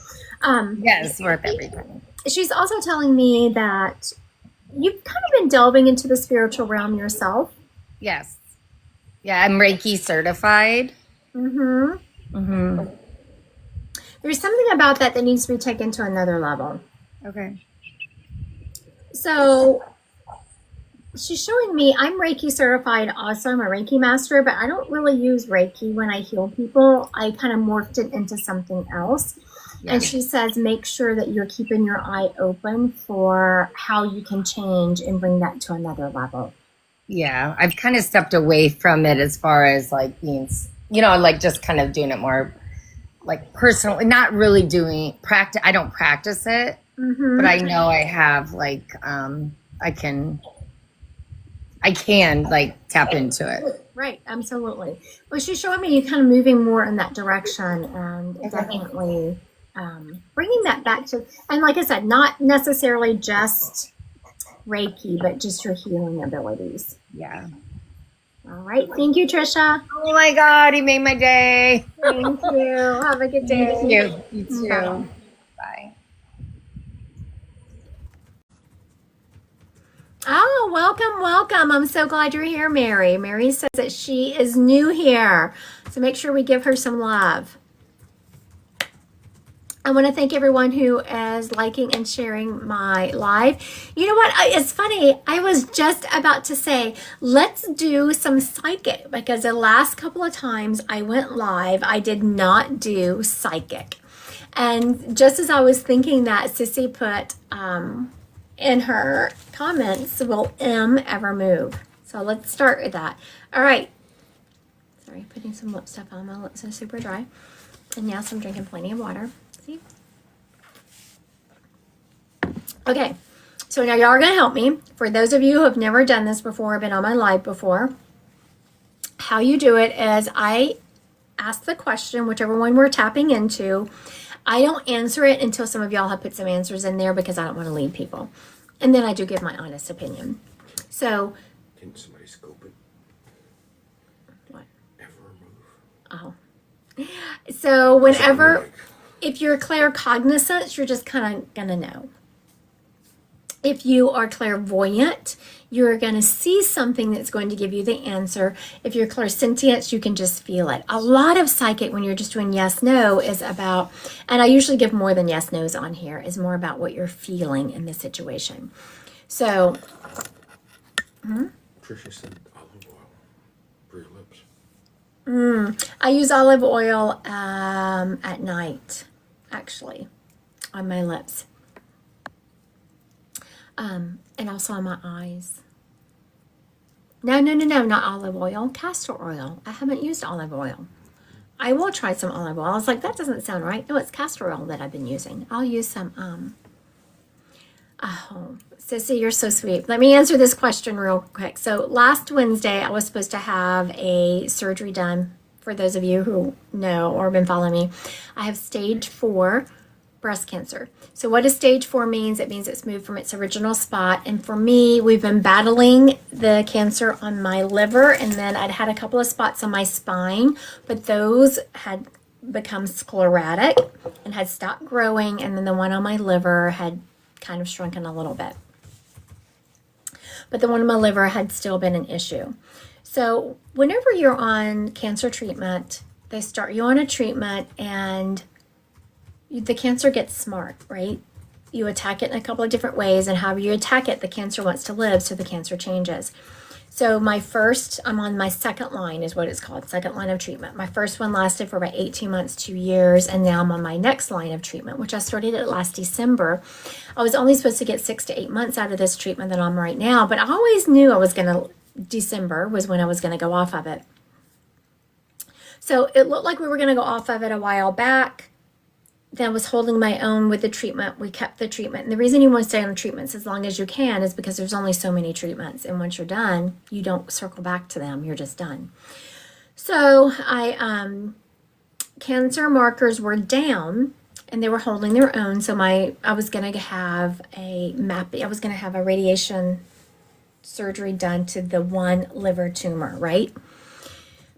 Yes, worth every penny. She's also telling me that you've kind of been delving into the spiritual realm yourself. Yes. Yeah, I'm Reiki certified. Mm-hmm. There's something about that needs to be taken to another level. Okay. So she's showing me I'm Reiki certified also. I'm a Reiki master, but I don't really use Reiki when I heal people. I kind of morphed it into something else. Yeah. And she says, make sure that you're keeping your eye open for how you can change and bring that to another level. Yeah, I've kind of stepped away from it as far as like being, like just kind of doing it more like personally, not really doing practice. I don't practice it, but I know I have like, I can like tap into it. Right, absolutely. Well, she's showing me you kind of moving more in that direction, and definitely bringing that back to, and like I said, not necessarily just Reiki, but just your healing abilities. Yeah. All right. Thank you, Trisha. Oh my God, he made my day. Thank you. Have a good day. Thank you. You too. Bye. Bye. Oh, welcome. I'm so glad you're here, Mary. Mary says that she is new here. So make sure we give her some love. I want to thank everyone who is liking and sharing my live. You know what? It's funny. I was just about to say, let's do some psychic because the last couple of times I went live, I did not do psychic. And just as I was thinking that, Sissy put in her comments, will M ever move? So let's start with that. All right. Sorry, putting some lip stuff on. My lips are super dry. And yes, I'm drinking plenty of water. See? Okay, so now y'all are going to help me. For those of you who have never done this before, been on my live before, how you do it is I ask the question, whichever one we're tapping into. I don't answer it until some of y'all have put some answers in there because I don't want to lead people. And then I do give my honest opinion. So, Can somebody scope it? what? Ever move? Oh. So whenever, Like, if you're claircognizant, you're just kind of going to know. If you are clairvoyant, you're going to see something that's going to give you the answer. If you're clairsentient, you can just feel it. A lot of psychic, when you're just doing yes, no, is about, and I usually give more than yes, no's on here, is more about what you're feeling in the situation. So, Tricia said olive oil for your lips. I use olive oil at night, actually, on my lips. And also on my eyes. No, not olive oil, castor oil. I haven't used olive oil. I will try some olive oil. I was like, that doesn't sound right. No, it's castor oil that I've been using. I'll use some, oh, Sissy, you're so sweet. Let me answer this question real quick. So last Wednesday, I was supposed to have a surgery done. For those of you who know or have been following me, I have stage 4 breast cancer. So what does stage 4 means? It means it's moved from its original spot. And for me, we've been battling the cancer on my liver, and then I'd had a couple of spots on my spine, but those had become sclerotic and had stopped growing, and then the one on my liver had kind of shrunken a little bit. But the one on my liver had still been an issue. So whenever you're on cancer treatment, they start you on a treatment and the cancer gets smart, right? You attack it in a couple of different ways, and however you attack it, the cancer wants to live, so the cancer changes. So I'm on my second line is what it's called, second line of treatment. My first one lasted for about 18 months, 2 years, and now I'm on my next line of treatment, which I started it last December. I was only supposed to get 6 to 8 months out of this treatment that I'm right now, but I always knew December was when I was going to go off of it. So it looked like we were going to go off of it a while back. Then I was holding my own with the treatment. We kept the treatment. And the reason you want to stay on treatments as long as you can is because there's only so many treatments. And once you're done, you don't circle back to them. You're just done. So cancer markers were down and they were holding their own. So I was going to have a radiation surgery done to the one liver tumor, right?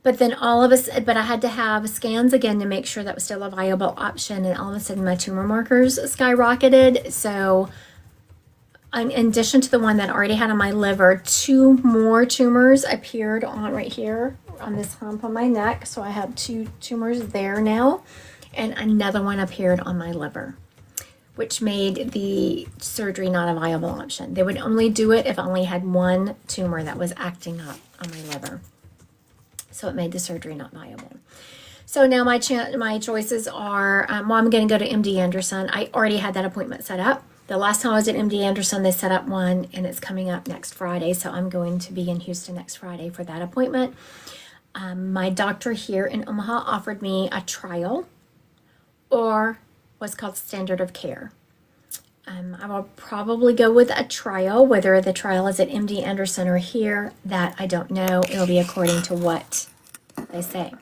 But then but I had to have scans again to make sure that was still a viable option. And all of a sudden my tumor markers skyrocketed. So in addition to the one that I already had on my liver, 2 more tumors appeared on right here on this hump on my neck. So I have 2 tumors there now. And another one appeared on my liver, which made the surgery not a viable option. They would only do it if I only had 1 tumor that was acting up on my liver. So it made the surgery not viable. So now my choices are, I'm going to go to MD Anderson. I already had that appointment set up. The last time I was at MD Anderson, they set up one, and it's coming up next Friday. So I'm going to be in Houston next Friday for that appointment. My doctor here in Omaha offered me a trial or what's called standard of care. I will probably go with a trial. Whether the trial is at MD Anderson or here, that I don't know. It'll be according to what they say.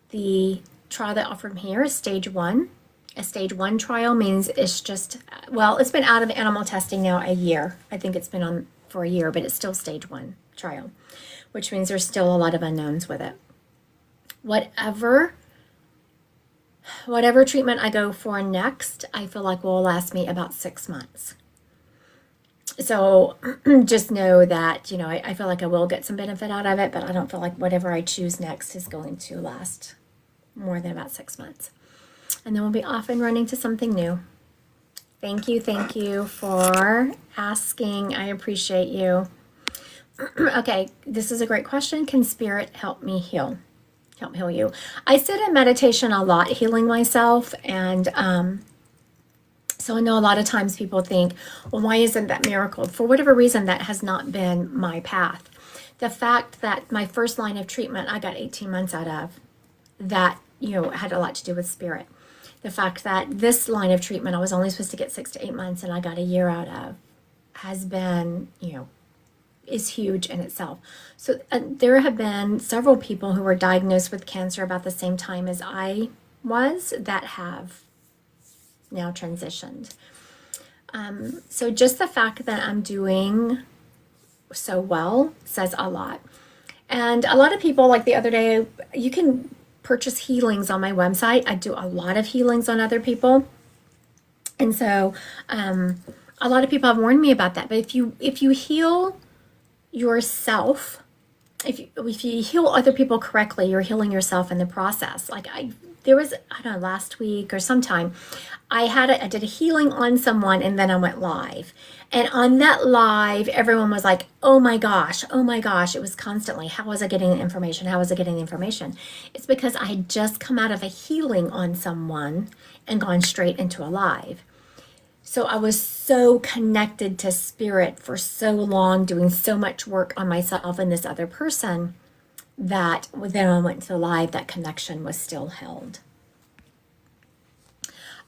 The trial they offered me here is stage 1. A stage 1 trial means it's just, it's been out of animal testing now a year. I think it's been on for a year, but it's still stage 1 trial, which means there's still a lot of unknowns with it. Whatever treatment I go for next, I feel like will last me about 6 months. So just know that, I feel like I will get some benefit out of it, but I don't feel like whatever I choose next is going to last more than about 6 months. And then we'll be off and running to something new. Thank you for asking. I appreciate you. Okay, this is a great question. Can spirit help me heal? Help heal you. I sit in meditation a lot, healing myself, and so I know a lot of times people think, well, why isn't that miracle? For whatever reason, that has not been my path. The fact that my first line of treatment I got 18 months out of, that, had a lot to do with spirit. The fact that this line of treatment I was only supposed to get 6 to 8 months and I got a year out of has been, is huge in itself. So there have been several people who were diagnosed with cancer about the same time as I was that have now transitioned. So just the fact that I'm doing so well says a lot. And a lot of people, like the other day, you can purchase healings on my website. I do a lot of healings on other people. And so a lot of people have warned me about that. But if you heal yourself, if you heal other people correctly, you're healing yourself in the process. Like there was, I don't know, last week or sometime, I did a healing on someone and then I went live. And on that live, everyone was like, oh my gosh. It was constantly, how was I getting the information? It's because I had just come out of a healing on someone and gone straight into a live. So I was so connected to spirit for so long, doing so much work on myself and this other person, that when I went to live, that connection was still held.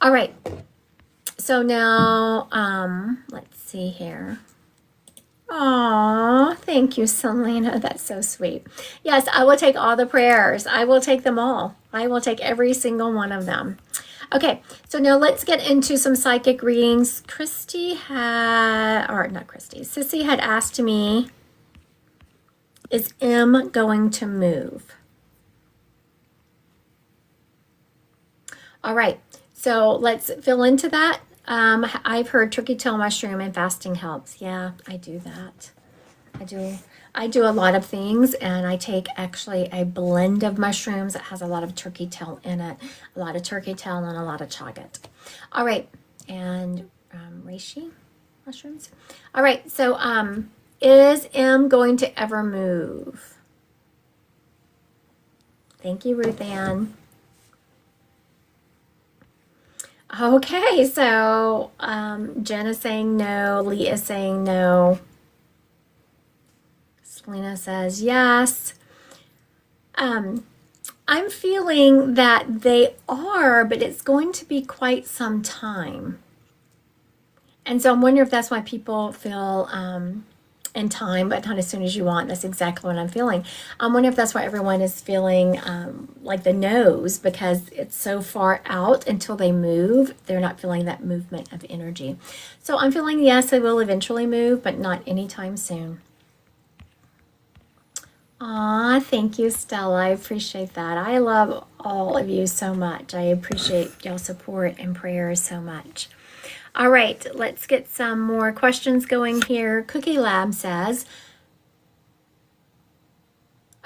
All right. So now, let's see here. Aw, thank you, Selena. That's so sweet. Yes, I will take all the prayers. I will take them all. I will take every single one of them. Okay, so now let's get into some psychic readings. Sissy had asked me, is M going to move? All right, so let's fill into that. I've heard turkey tail mushroom and fasting helps. Yeah, I do that. I do a lot of things, and I take actually a blend of mushrooms that has a lot of turkey tail in it, a lot of turkey tail and a lot of chagat. All right, and reishi mushrooms. All right, so is M going to ever move? Thank you, Ruth Ann. Okay, so Jen is saying no. Lee is saying no. Selena says yes. I'm feeling that they are, but it's going to be quite some time. And so I'm wondering if that's why people feel in time, but not as soon as you want. That's exactly what I'm feeling. I'm wondering if that's why everyone is feeling like the no's, because it's so far out until they move. They're not feeling that movement of energy. So I'm feeling, yes, they will eventually move, but not anytime soon. Aw, thank you, Stella. I appreciate that. I love all of you so much. I appreciate y'all's support and prayers so much. All right, let's get some more questions going here. Cookie Lab says,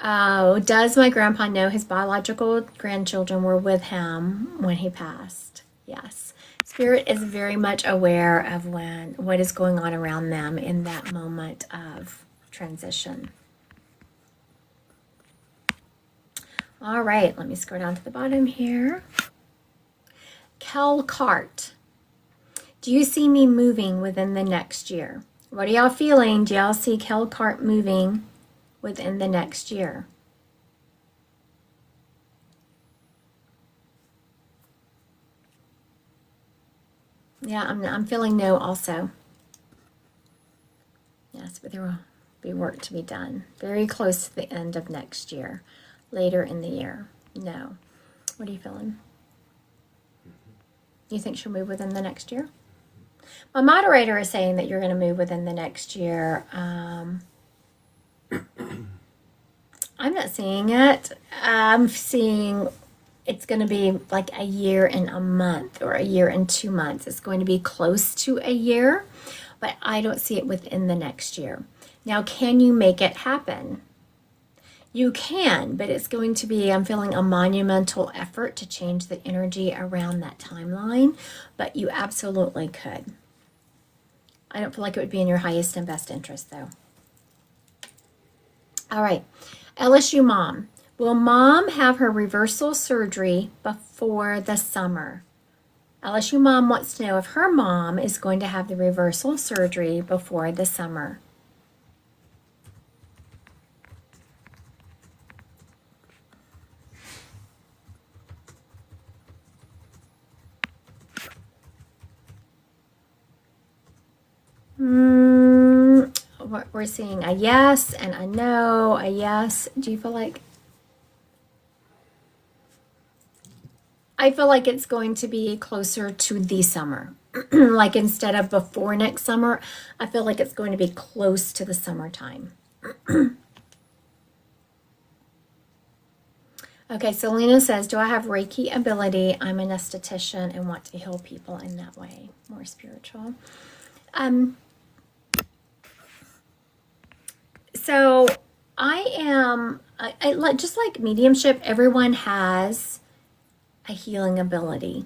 oh, does my grandpa know his biological grandchildren were with him when he passed? Yes. Spirit is very much aware of what is going on around them in that moment of transition. All right, let me scroll down to the bottom here. Kel Cart. Do you see me moving within the next year? What are y'all feeling? Do y'all see Kel Cart moving within the next year? Yeah, I'm feeling no also. Yes, but there will be work to be done. Very close to the end of next year. Later in the year. No. What are you feeling? You think she'll move within the next year? My moderator is saying that you're going to move within the next year. I'm not seeing it. I'm seeing it's going to be like a year and a month or a year and 2 months. It's going to be close to a year, but I don't see it within the next year. Now, can you make it happen? You can, but it's going to be, I'm feeling, a monumental effort to change the energy around that timeline, but you absolutely could. I don't feel like it would be in your highest and best interest, though. All right, LSU mom. Will mom have her reversal surgery before the summer? LSU mom wants to know if her mom is going to have the reversal surgery before the summer. We're seeing a yes and a no, a yes. Do you feel like? I feel like it's going to be closer to the summer. Like instead of before next summer, I feel like it's going to be close to the summertime. Okay, Selena says, do I have Reiki ability? I'm an esthetician and want to heal people in that way. More spiritual. So I am, just like mediumship, everyone has a healing ability.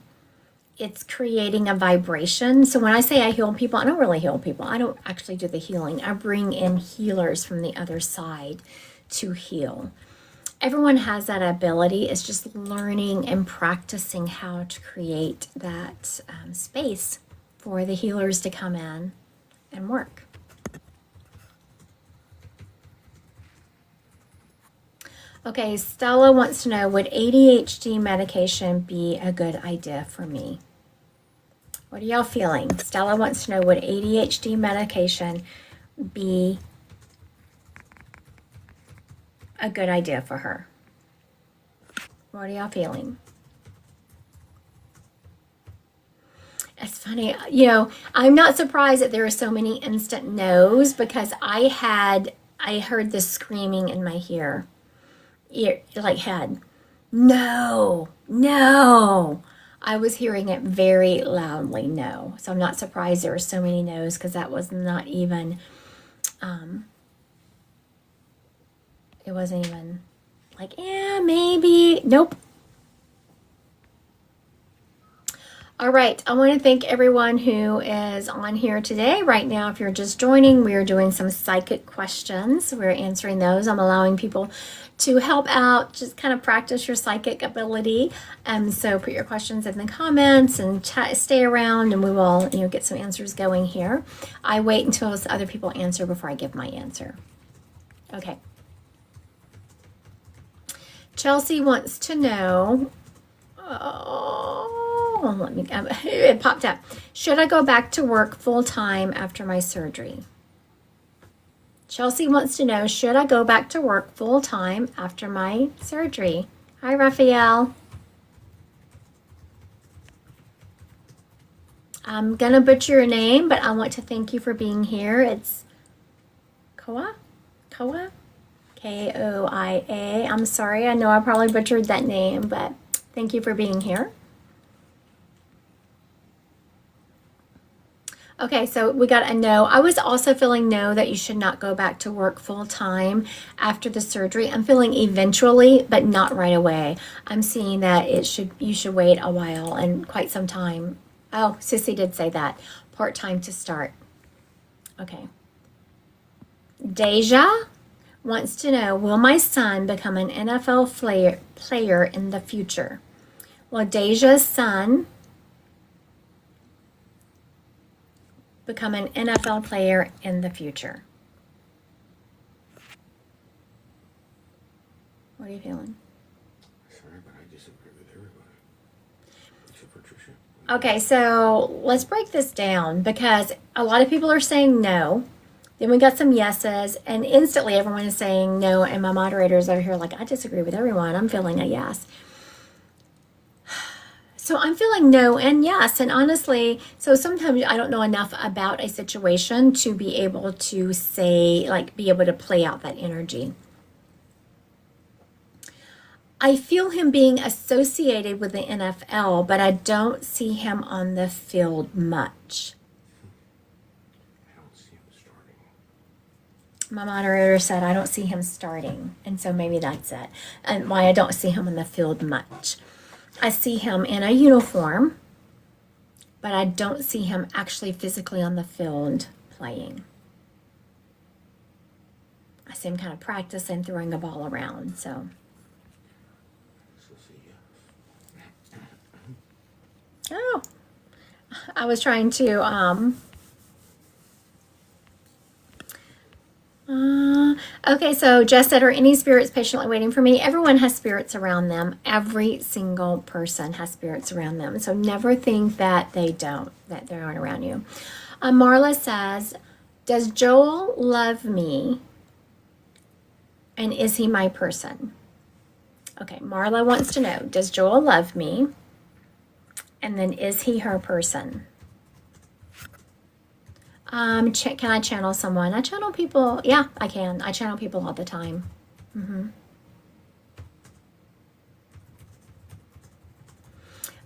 It's creating a vibration. So when I say I heal people, I don't really heal people. I don't actually do the healing. I bring in healers from the other side to heal. Everyone has that ability. It's just learning and practicing how to create that space for the healers to come in and work. Okay, Stella wants to know, would ADHD medication be a good idea for me? What are y'all feeling? Stella wants to know, would ADHD medication be a good idea for her? What are y'all feeling? It's funny, I'm not surprised that there are so many instant no's, because I heard this screaming in my ear, head. No. I was hearing it very loudly, no. So I'm not surprised there were so many no's, because that was not even, it wasn't even like, yeah, maybe. Nope. All right, I want to thank everyone who is on here today. Right now, if you're just joining, we are doing some psychic questions. We're answering those. I'm allowing people to help out, just kind of practice your psychic ability. So put your questions in the comments and stay around, and we will, get some answers going here. I wait until other people answer before I give my answer. Okay. Chelsea wants to know, it popped up. Should I go back to work full-time after my surgery? Chelsea wants to know, should I go back to work full-time after my surgery? Hi, Raphael. I'm going to butcher your name, but I want to thank you for being here. It's Koa? Koa? Koia. I'm sorry. I know I probably butchered that name, but thank you for being here. Okay, so we got a no. I was also feeling no, that you should not go back to work full time after the surgery. I'm feeling eventually, but not right away. I'm seeing that you should wait a while and quite some time. Oh, Sissy did say that. Part-time to start. Okay. Deja wants to know, will my son become an NFL player in the future? Will Deja's son become an NFL player in the future? What are you feeling? Sorry, but I disagree with everybody. Except for Tricia. Okay, so let's break this down, because a lot of people are saying no. Then we got some yeses, and instantly everyone is saying no, and my moderators over here like, I disagree with everyone. I'm feeling a yes. So I'm feeling no and yes. And honestly, so sometimes I don't know enough about a situation to be able to say, be able to play out that energy. I feel him being associated with the NFL, but I don't see him on the field much. I don't see him starting. My moderator said I don't see him starting, and so maybe that's it. And why I don't see him in the field much. I see him in a uniform, but I don't see him actually physically on the field playing. I see him kind of practicing throwing a ball around, so. So see, Oh, I was trying to, okay, so Jess said, are any spirits patiently waiting for me? Everyone has spirits around them. Every single person has spirits around them. So never think that they aren't around you. Marla says, does Joel love me? And is he my person? Okay, Marla wants to know, does Joel love me? And then is he her person? Can I channel someone? I channel people. Yeah, I can. I channel people all the time.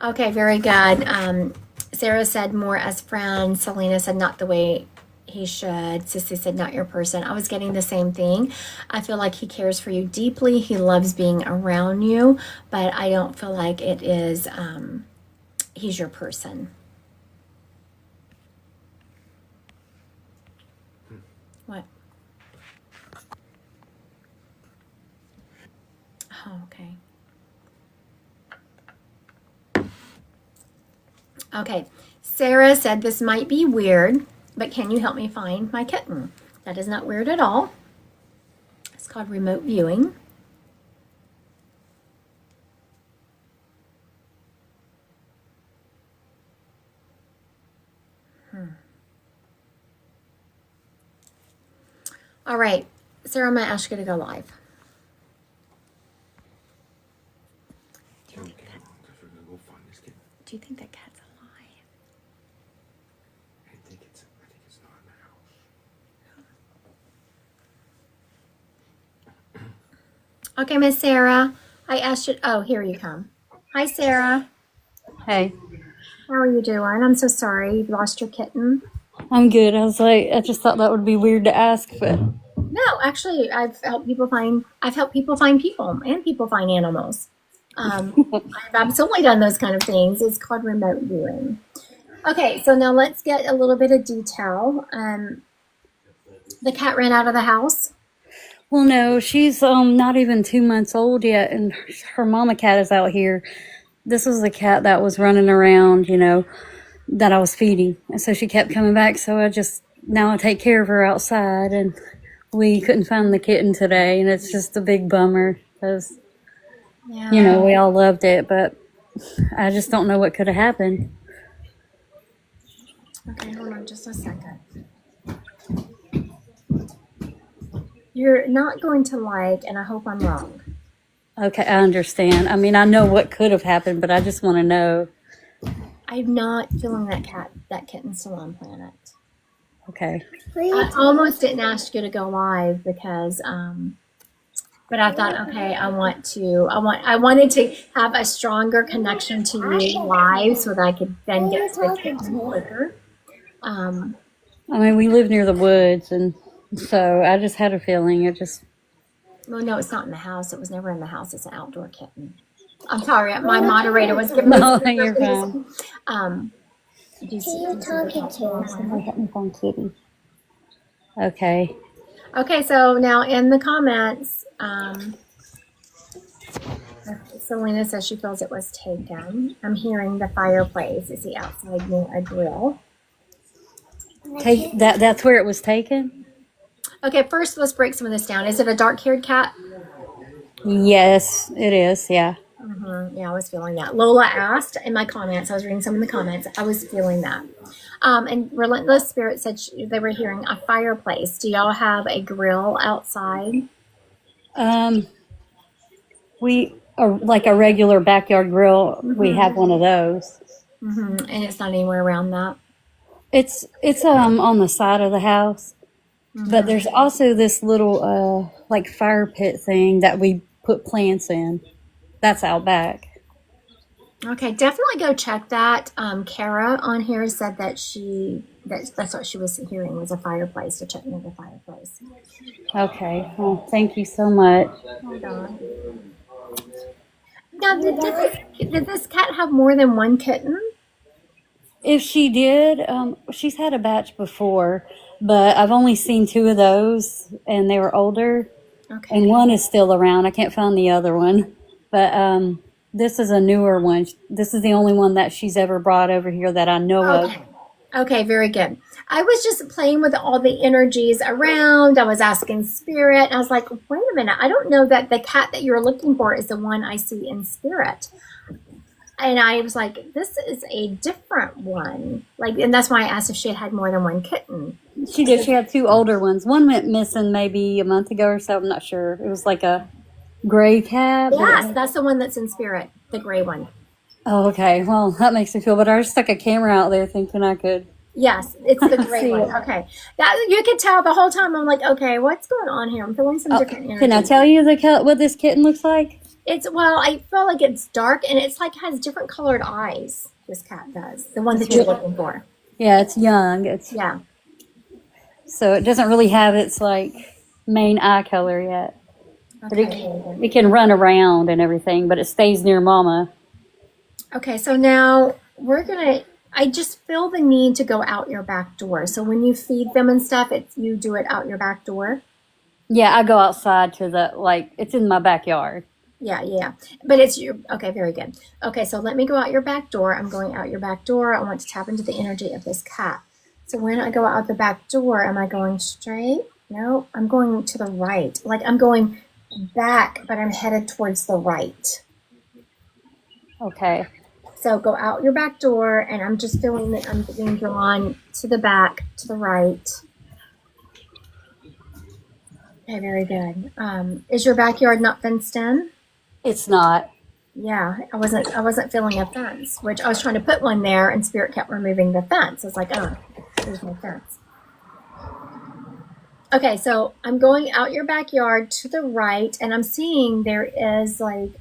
Okay, very good. Sarah said more as friends. Selena said not the way he should. Sissy said not your person. I was getting the same thing. I feel like he cares for you deeply. He loves being around you, but I don't feel like it is, he's your person. What? Oh, okay. Okay. Sarah said this might be weird, but can you help me find my kitten? That is not weird at all. It's called remote viewing. All right, Sarah, I'm going to ask you to go live. because we're gonna go find this kid. Do you think that cat's alive? I think it's not in the house. Okay, Miss Sarah, I asked you. Oh, here you come. Hi, Sarah. Hey, How are you doing? I'm so sorry you lost your kitten. I'm good. I was like, I just thought that would be weird to ask, but No, actually, I've helped people find people and people find animals. I've absolutely done those kind of things. It's called remote viewing. Okay, so now let's get a little bit of detail. The cat ran out of the house. well, no, she's not even 2 months old yet, and her mama cat is out here. This was the cat that was running around, that I was feeding, and so she kept coming back. So now I take care of her outside, and we couldn't find the kitten today, and it's just a big bummer because Yeah. we all loved it, but I just don't know what could have happened. Okay, hold on just a second. You're not going to like, and I hope I'm wrong. Okay, I understand. I mean, I know what could have happened, but I just want to know. I'm not feeling that kitten still on planet. Okay. I almost didn't ask you to go live because, but I thought, okay, I wanted to have a stronger connection to you live so that I could then get to the kitten quicker. I mean, we live near the woods, and so I just had a feeling Well, no, it's not in the house. It was never in the house. It's an outdoor kitten. I'm sorry, my moderator was giving me. No, you're fine. Do you see Somebody help me find Kitty. Okay. Okay, so now in the comments, Selena says she feels it was taken. I'm hearing the fireplace. Is the outside near a grill? Take that's where it was taken? Okay, first let's break some of this down. Is it a dark-haired cat? Yes, it is. Yeah. Yeah, I was feeling that. Lola asked in my comments, I was reading some of the comments, I was feeling that. And Relentless Spirit said they were hearing a fireplace. Do y'all have a grill outside? We like a regular backyard grill. We have one of those. And it's not anywhere around that? It's on the side of the house. But there's also this little like fire pit thing that we put plants in. That's out back. Okay, definitely go check that. Kara on here said that she That's what she was hearing was a fireplace, the checking of the fireplace. Okay. Well, thank you so much. Hold on. Now, did this cat have more than one kitten? If she did, she's had a batch before, but I've only seen 2 of those, and they were older. Okay. And one is still around. I can't find the other one, but this is a newer one. This is the only one that she's ever brought over here that I know of. Okay. Okay, very good. I was just playing with all the energies around. I was asking spirit. And I was like, wait a minute. I don't know that the cat that you're looking for is the one I see in spirit. And I was like, this is a different one. Like, and that's why I asked if she had more than one kitten. She did. She had 2 older ones. One went missing maybe a month ago or so. I'm not sure. It was like a gray cat. but Yes, that's the one that's in spirit, the gray one. Oh, okay. Well, that makes me feel better. I just stuck a camera out there thinking I could. Yes, it's the gray See one. it. Okay. That you could tell the whole time. I'm like, okay, what's going on here? I'm feeling some different energy. Can I tell you what this kitten looks like? It's, well, I feel like it's dark and it's like has different colored eyes. This cat does. The one that you're looking for. Yeah, it's young. Yeah. So it doesn't really have its like main eye color yet. But Okay. it can run around and everything, but it stays near mama. Okay, so now I just feel the need to go out your back door. So when you feed them and stuff, you do it out your back door. Yeah, I go outside to it's in my backyard. Yeah. But it's okay, very good. Okay, so let me go out your back door. I'm going out your back door. I want to tap into the energy of this cat. So when I go out the back door, am I going straight? No, I'm going to the right. Like I'm going back, but I'm headed towards the right. Okay. So go out your back door, and I'm just feeling that I'm being drawn to the back, to the right. Okay, very good. Is your backyard not fenced in? It's not. Yeah, I wasn't feeling a fence, which I was trying to put one there, and Spirit kept removing the fence. I was like, oh, there's no fence. Okay, so I'm going out your backyard to the right, and I'm seeing there is like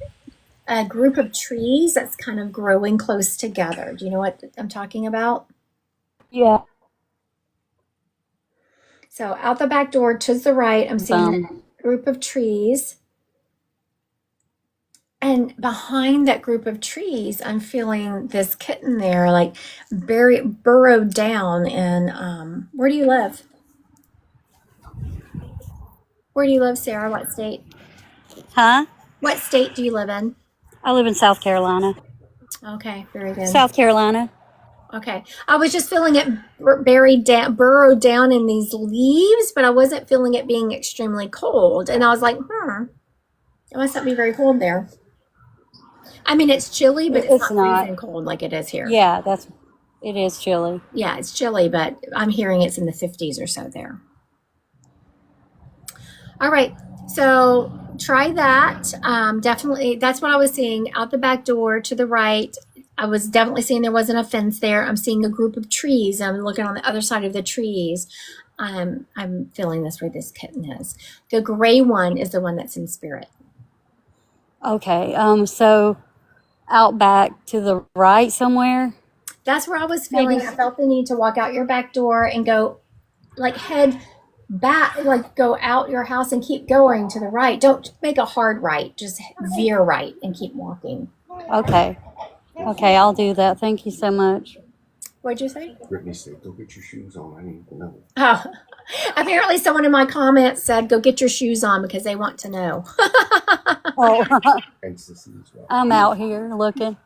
a group of trees that's kind of growing close together. Do you know what I'm talking about? Yeah. So out the back door to the right, I'm seeing a group of trees. And behind that group of trees, I'm feeling this kitten there, like burrowed down in, where do you live? Where do you live, Sarah? What state? Huh? What state do you live in? I live in South Carolina. Okay, very good. South Carolina. Okay. I was just feeling it burrowed down in these leaves, but I wasn't feeling it being extremely cold. And I was like, it must not be very cold there. I mean, it's chilly, but it's not freezing cold like it is here. Yeah, it is chilly. Yeah, it's chilly, but I'm hearing it's in the 50s or so there. All right. So try that. Definitely, that's what I was seeing out the back door to the right. I was definitely seeing there wasn't a fence there. I'm seeing a group of trees. I'm looking on the other side of the trees. I'm feeling this where this kitten is. The gray one is the one that's in spirit. Okay. So out back to the right somewhere. That's where I was feeling. I felt the need to walk out your back door and go, like head back, like go out your house and keep going to the right. Don't make a hard right. Just veer right and keep walking. Okay. Okay, I'll do that. Thank you so much. What'd you say? Brittany said, "Go get your shoes on. I need to know." Oh, apparently someone in my comments said, go get your shoes on because they want to know. Oh, And Sissy as well. I'm out here looking.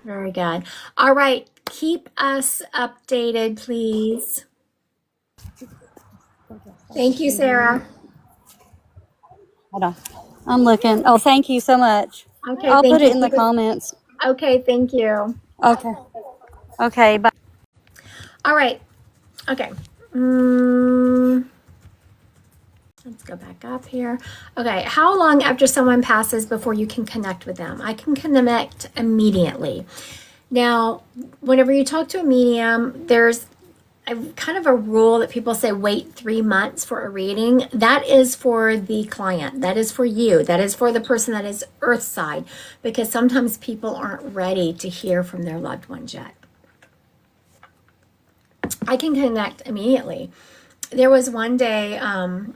Very good. All right. Keep us updated, please. Thank you, Sarah. Hold on. I'm looking. Oh, thank you so much. Okay. I'll thank put you. it in the comments. Okay. Thank you. Okay. Okay, bye. All right. Okay. Let's go back up here. Okay. How long after someone passes before you can connect with them? I can connect immediately. Now, whenever you talk to a medium, there's kind of a rule that people say wait 3 months for a reading. That is for the client. That is for you. That is for the person that is earth side, because sometimes people aren't ready to hear from their loved ones yet. I can connect immediately. There was one day, I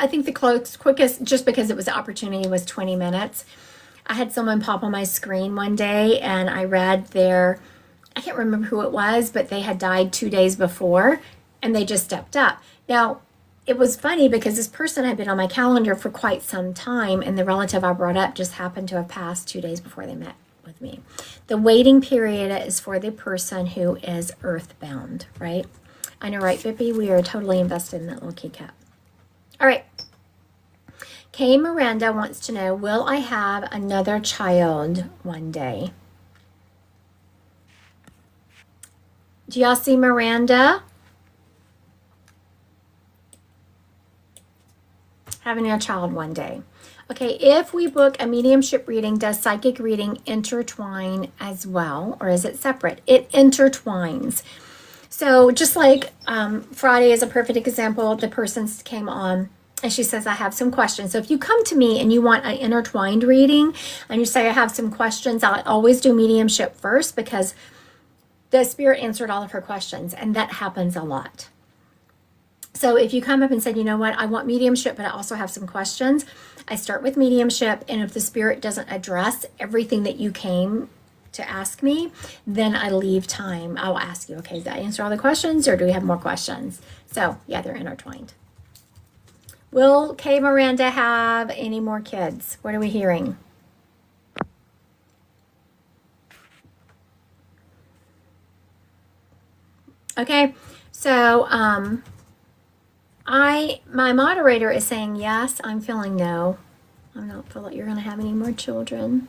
think the quickest, just because it was the opportunity, was 20 minutes. I had someone pop on my screen one day and I read I can't remember who it was, but they had died 2 days before and they just stepped up. Now, it was funny because this person had been on my calendar for quite some time, and the relative I brought up just happened to have passed 2 days before they met with me. The waiting period is for the person who is earthbound, right? I know, right, Bippy? We are totally invested in that little kitty cat. All right. Kay Miranda wants to know, will I have another child one day? Do y'all see Miranda? Having a child one day. Okay, if we book a mediumship reading, does psychic reading intertwine as well, or is it separate? It intertwines. So just like Friday is a perfect example, the person came on and she says, I have some questions. So if you come to me and you want an intertwined reading and you say, I have some questions, I'll always do mediumship first because the spirit answered all of her questions, and that happens a lot. So if you come up and said, you know what, I want mediumship, but I also have some questions, I start with mediumship, and if the spirit doesn't address everything that you came to ask me, then I leave time. I'll ask you, okay, did I answer all the questions, or do we have more questions? So yeah, they're intertwined. Will Kay Miranda have any more kids? What are we hearing? Okay, so my moderator is saying yes. I'm feeling no. I don't feel like you're going to have any more children.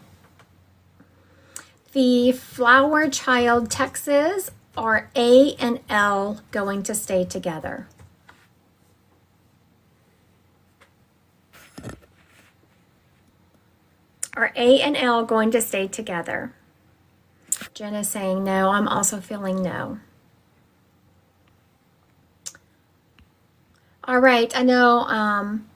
The flower child Texas, are A and L going to stay together? Are A and L going to stay together? Jen is saying no. I'm also feeling no. All right, I know I'm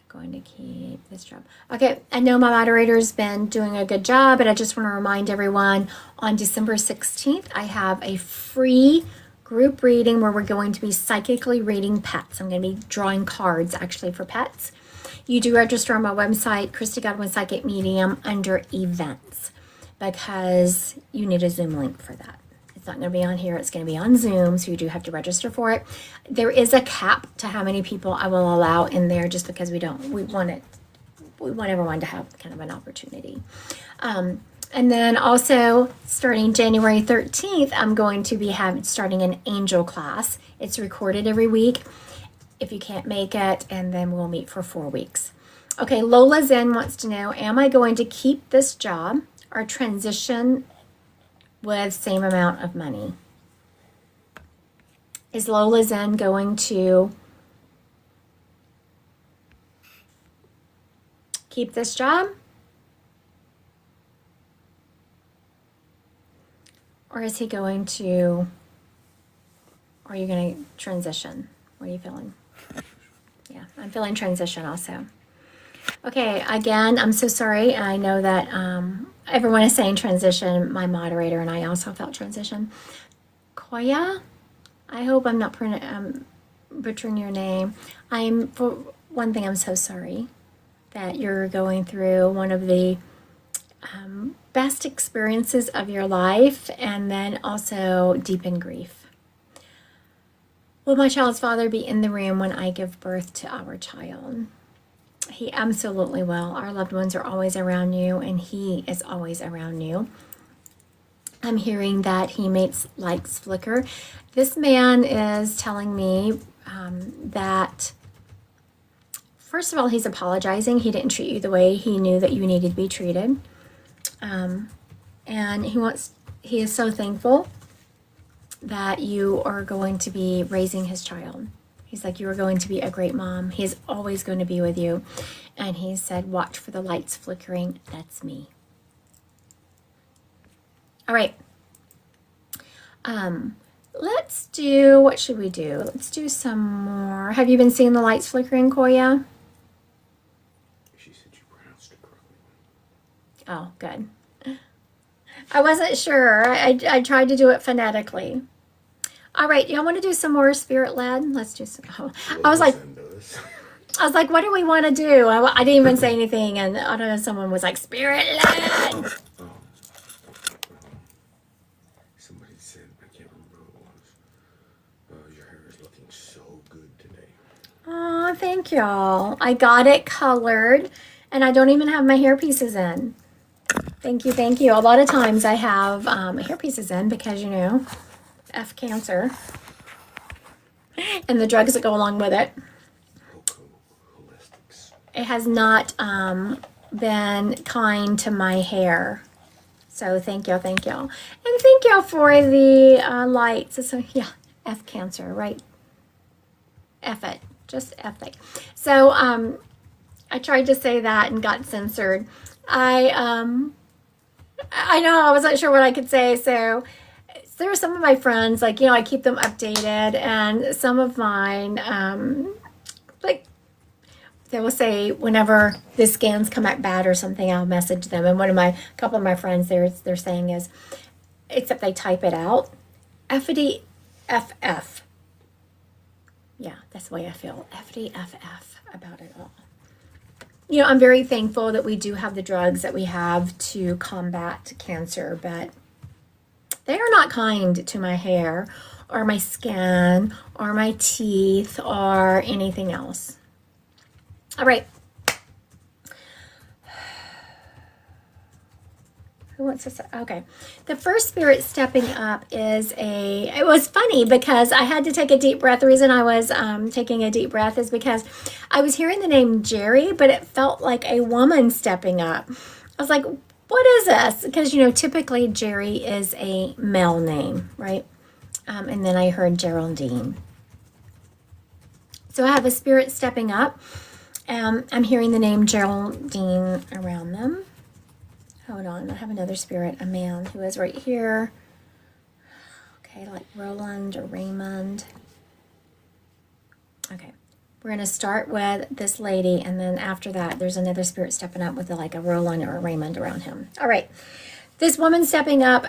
going to keep this job. Okay, I know my moderator's been doing a good job, but I just want to remind everyone, on December 16th, I have a free group reading where we're going to be psychically reading pets. I'm going to be drawing cards actually for pets. You do register on my website, Christy Godwin Psychic Medium, under events, because you need a Zoom link for that. It's not going to be on here. It's going to be on Zoom, so you do have to register for it. There is a cap to how many people I will allow in there, just because we want everyone to have kind of an opportunity. And then also, starting January 13th, I'm going to be starting an angel class. It's recorded every week if you can't make it, and then we'll meet for 4 weeks. Okay, Lola Zen wants to know, am I going to keep this job or transition with same amount of money? Is Lola Zen going to keep this job? Or is he going to, or are you going to transition? What are you feeling? Yeah, I'm feeling transition also. Okay, again, I'm so sorry. I know that everyone is saying transition, my moderator, and I also felt transition. Koya, I hope I'm not butchering your name. For one thing, I'm so sorry that you're going through one of the best experiences of your life, and then also deep in grief. Will my child's father be in the room when I give birth to our child? He absolutely will. Our loved ones are always around you, and he is always around you. I'm hearing that he makes lights flicker. This man is telling me that, first of all, he's apologizing. He didn't treat you the way he knew that you needed to be treated. And he is so thankful that you are going to be raising his child. He's like, you are going to be a great mom. He's always going to be with you. And he said, watch for the lights flickering. That's me. All right. Let's do, what should we do? Let's do some more. Have you been seeing the lights flickering, Koya? She said you pronounced it correctly. Oh, good. I wasn't sure. I tried to do it phonetically. All right, y'all want to do some more spirit led? Let's do some. Oh, I was like, what do we want to do? I didn't even say anything, and I don't know. Someone was like, spirit led. Somebody said, I can't remember who it was. Oh, your hair is looking so good today. Oh, thank y'all. I got it colored, and I don't even have my hair pieces in. Thank you, thank you. A lot of times I have hair pieces in because, you know, F cancer and the drugs that go along with it. Holistics. It has not been kind to my hair. So thank y'all, thank y'all. And thank y'all for the lights. So yeah, F cancer, right? F it. Just F it. So I tried to say that and got censored. I know I wasn't sure what I could say, so there are some of my friends, like, you know, I keep them updated, and some of mine, like, they will say whenever the scans come back bad or something, I'll message them. And a couple of my friends, they're saying is, except they type it out, FDFF. Yeah, that's the way I feel. FDFF about it all. You know, I'm very thankful that we do have the drugs that we have to combat cancer, but they are not kind to my hair or my skin or my teeth or anything else. All right. Who wants to say? Okay. The first spirit stepping up it was funny because I had to take a deep breath. The reason I was taking a deep breath is because I was hearing the name Jerry, but it felt like a woman stepping up. I was like, what is this? Because, you know, typically Jerry is a male name, right? And then I heard Geraldine. So I have a spirit stepping up. I'm hearing the name Geraldine around them. Hold on, I have another spirit, a man who is right here. Okay, like Roland or Raymond. Okay, we're going to start with this lady, and then after that, there's another spirit stepping up with like a Roland or a Raymond around him. All right, this woman stepping up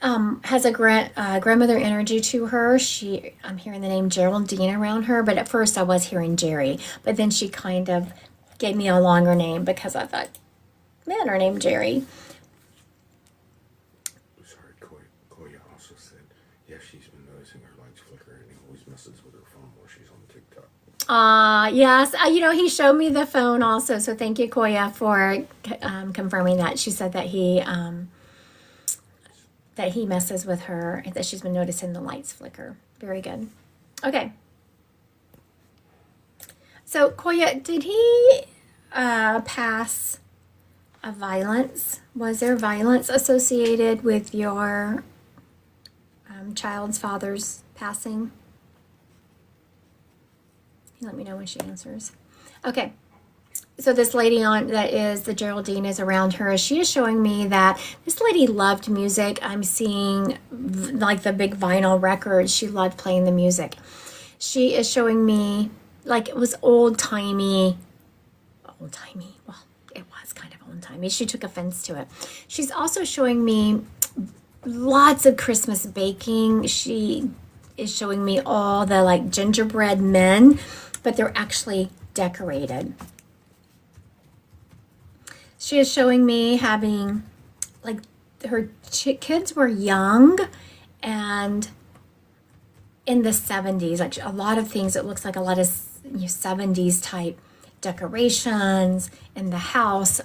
has a grandmother energy to her. I'm hearing the name Geraldine around her, but at first I was hearing Jerry, but then she kind of gave me a longer name because I thought, men are named Jerry. Sorry, Koya also said, yeah, she's been noticing her lights flicker and he always messes with her phone while she's on TikTok. Yes. You know, he showed me the phone also. So thank you, Koya, for confirming that. She said that he messes with her, that she's been noticing the lights flicker. Very good. Okay. So Koya, did he pass a violence? Was there violence associated with your child's father's passing? Let me know when she answers. Okay. So this lady that is the Geraldine is around her. She is showing me that this lady loved music. I'm seeing like the big vinyl records. She loved playing the music. She is showing me like it was old-timey. Well, it was kind of old-timey. She took offense to it. She's also showing me lots of Christmas baking. She is showing me all the like gingerbread men, but they're actually decorated. She is showing me having, like, her kids were young and in the 70s, like a lot of things, it looks like a lot of 70s type decorations in the house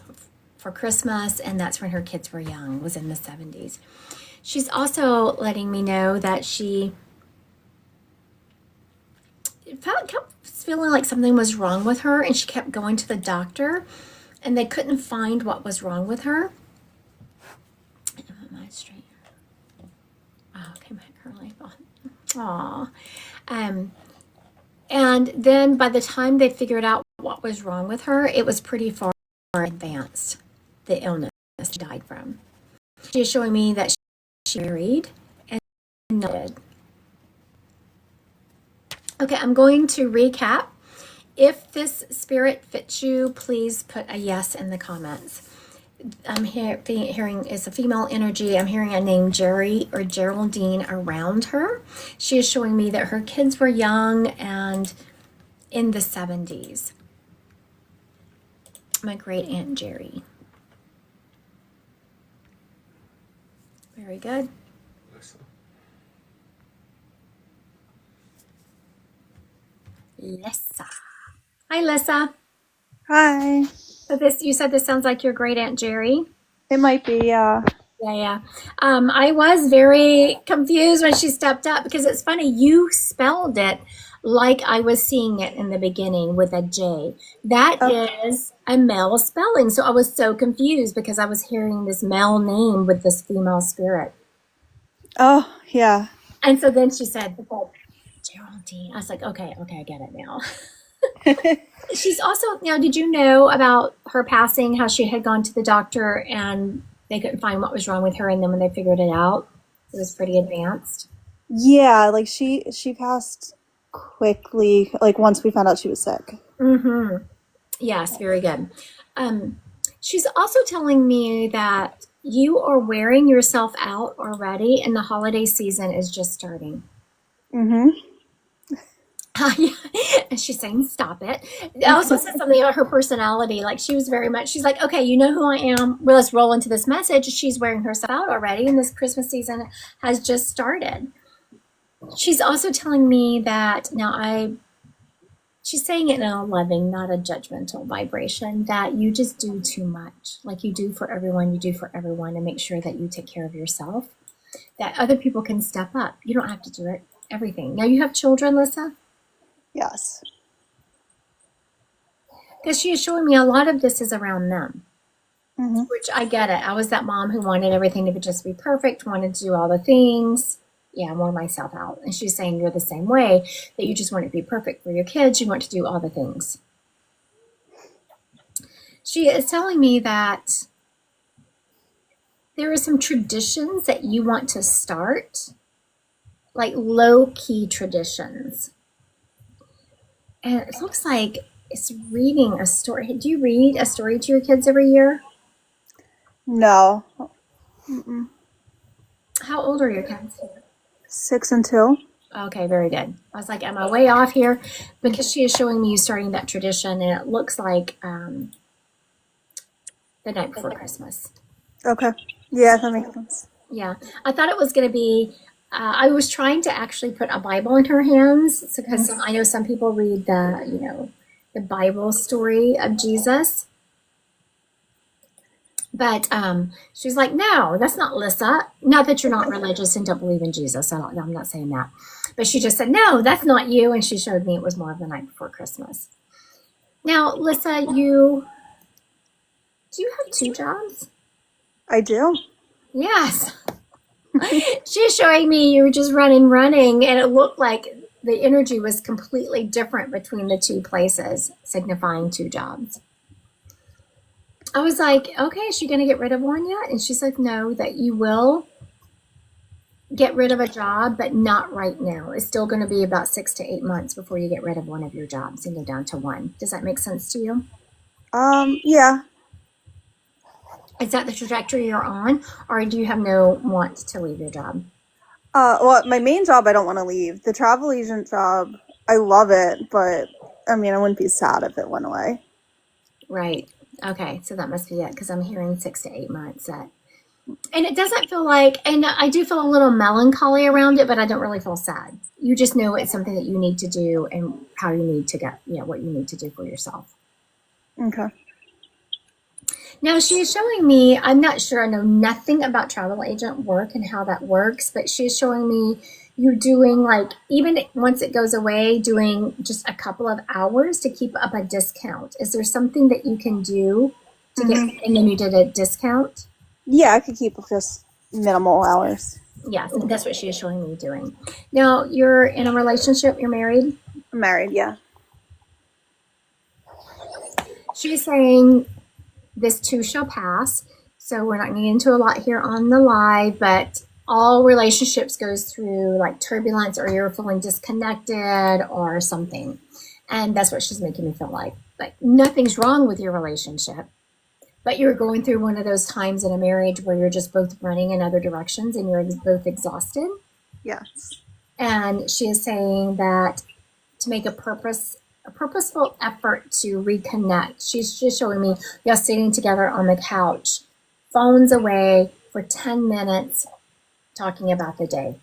for Christmas, and that's when her kids were young, was in the 70s. She's also letting me know that she kept feeling like something was wrong with her, and she kept going to the doctor, and they couldn't find what was wrong with her. Am I straight? Oh, okay, my curly ball. Aw. And then by the time they figured out what was wrong with her, it was pretty far advanced, the illness she died from. She is showing me that she married and noted. Okay, I'm going to recap. If this spirit fits you, please put a yes in the comments. I'm hearing is a female energy. I'm hearing a name Jerry or Geraldine around her. She is showing me that her kids were young and in the 70s. My great Aunt Jerry. Very good. Listen. Lissa. Hi, Lissa. Hi. So you said this sounds like your great Aunt Jerry. It might be, yeah. Yeah. I was very confused when she stepped up because it's funny. You spelled it like I was seeing it in the beginning with a J. That is a male spelling. So I was so confused because I was hearing this male name with this female spirit. Oh, yeah. And so then she said, Geraldine. I was like, okay, I get it now. She's also, now, did you know about her passing, how she had gone to the doctor and they couldn't find what was wrong with her, and then when they figured it out, it was pretty advanced? Yeah, like she passed quickly, like once we found out she was sick. Mm-hmm. Yes, very good. She's also telling me that you are wearing yourself out already and the holiday season is just starting. Mm-hmm. Yeah. And she's saying, stop it. It also said something about her personality. Like she's like, okay, you know who I am. Well, let's roll into this message. She's wearing herself out already, and this Christmas season has just started. She's also telling me that she's saying it in a loving, not a judgmental vibration, that you just do too much. Like you do for everyone, and make sure that you take care of yourself, that other people can step up. You don't have to do it, everything. Now you have children, Lissa? Yes. Because she is showing me a lot of this is around them, Mm-hmm. which I get it. I was that mom who wanted everything to just be perfect, wanted to do all the things. Yeah, I wore myself out. And she's saying you're the same way, that you just want it to be perfect for your kids. You want to do all the things. She is telling me that there are some traditions that you want to start, like low-key traditions. And it looks like it's reading a story. Do you read a story to your kids every year? No. Mm-mm. How old are your kids? 6 and 2. Okay, very good. I was like, am I way off here? Because she is showing me you starting that tradition, and it looks like the night before Christmas. Okay. Yeah, that makes sense. Yeah, I thought it was going to be. I was trying to actually put a Bible in her hands because I know some people read the Bible story of Jesus. But she was like, no, that's not Lissa. Not that you're not religious and don't believe in Jesus. I'm not saying that. But she just said, no, that's not you. And she showed me it was more of the night before Christmas. Now, Lissa, do you have 2 jobs? I do. Yes. She's showing me you were just running, and it looked like the energy was completely different between the 2 places, signifying 2 jobs. I was like, okay, is she going to get rid of one yet? And she's like, no, that you will get rid of a job, but not right now. It's still going to be about 6 to 8 months before you get rid of one of your jobs and go down to 1. Does that make sense to you? Yeah. Is that the trajectory you're on, or do you have no want to leave your job? Well, my main job I don't want to leave. The travel agent job, I love it, but I mean, I wouldn't be sad if it went away. Right. Okay, so that must be it, because I'm hearing 6 to 8 months. And it doesn't feel like, and I do feel a little melancholy around it, but I don't really feel sad. You just know it's something that you need to do and how you need to get, what you need to do for yourself. Okay. Now, she is showing me, I'm not sure, I know nothing about travel agent work and how that works, but she's showing me you doing, like, even once it goes away, doing just a couple of hours to keep up a discount. Is there something that you can do to get, and then you did a discount? Yeah, I could keep just minimal hours. Yes, that's what she is showing me doing. Now, you're in a relationship, you're married? I'm married, yeah. She's saying this too shall pass. So we're not going to get into a lot here on the live, but all relationships goes through like turbulence, or you're feeling disconnected or something. And that's what she's making me feel like. Like nothing's wrong with your relationship, but you're going through one of those times in a marriage where you're just both running in other directions and you're both exhausted. Yes. And she is saying that to make a purposeful effort to reconnect. She's just showing me y'all sitting together on the couch, phones away for 10 minutes, talking about the day.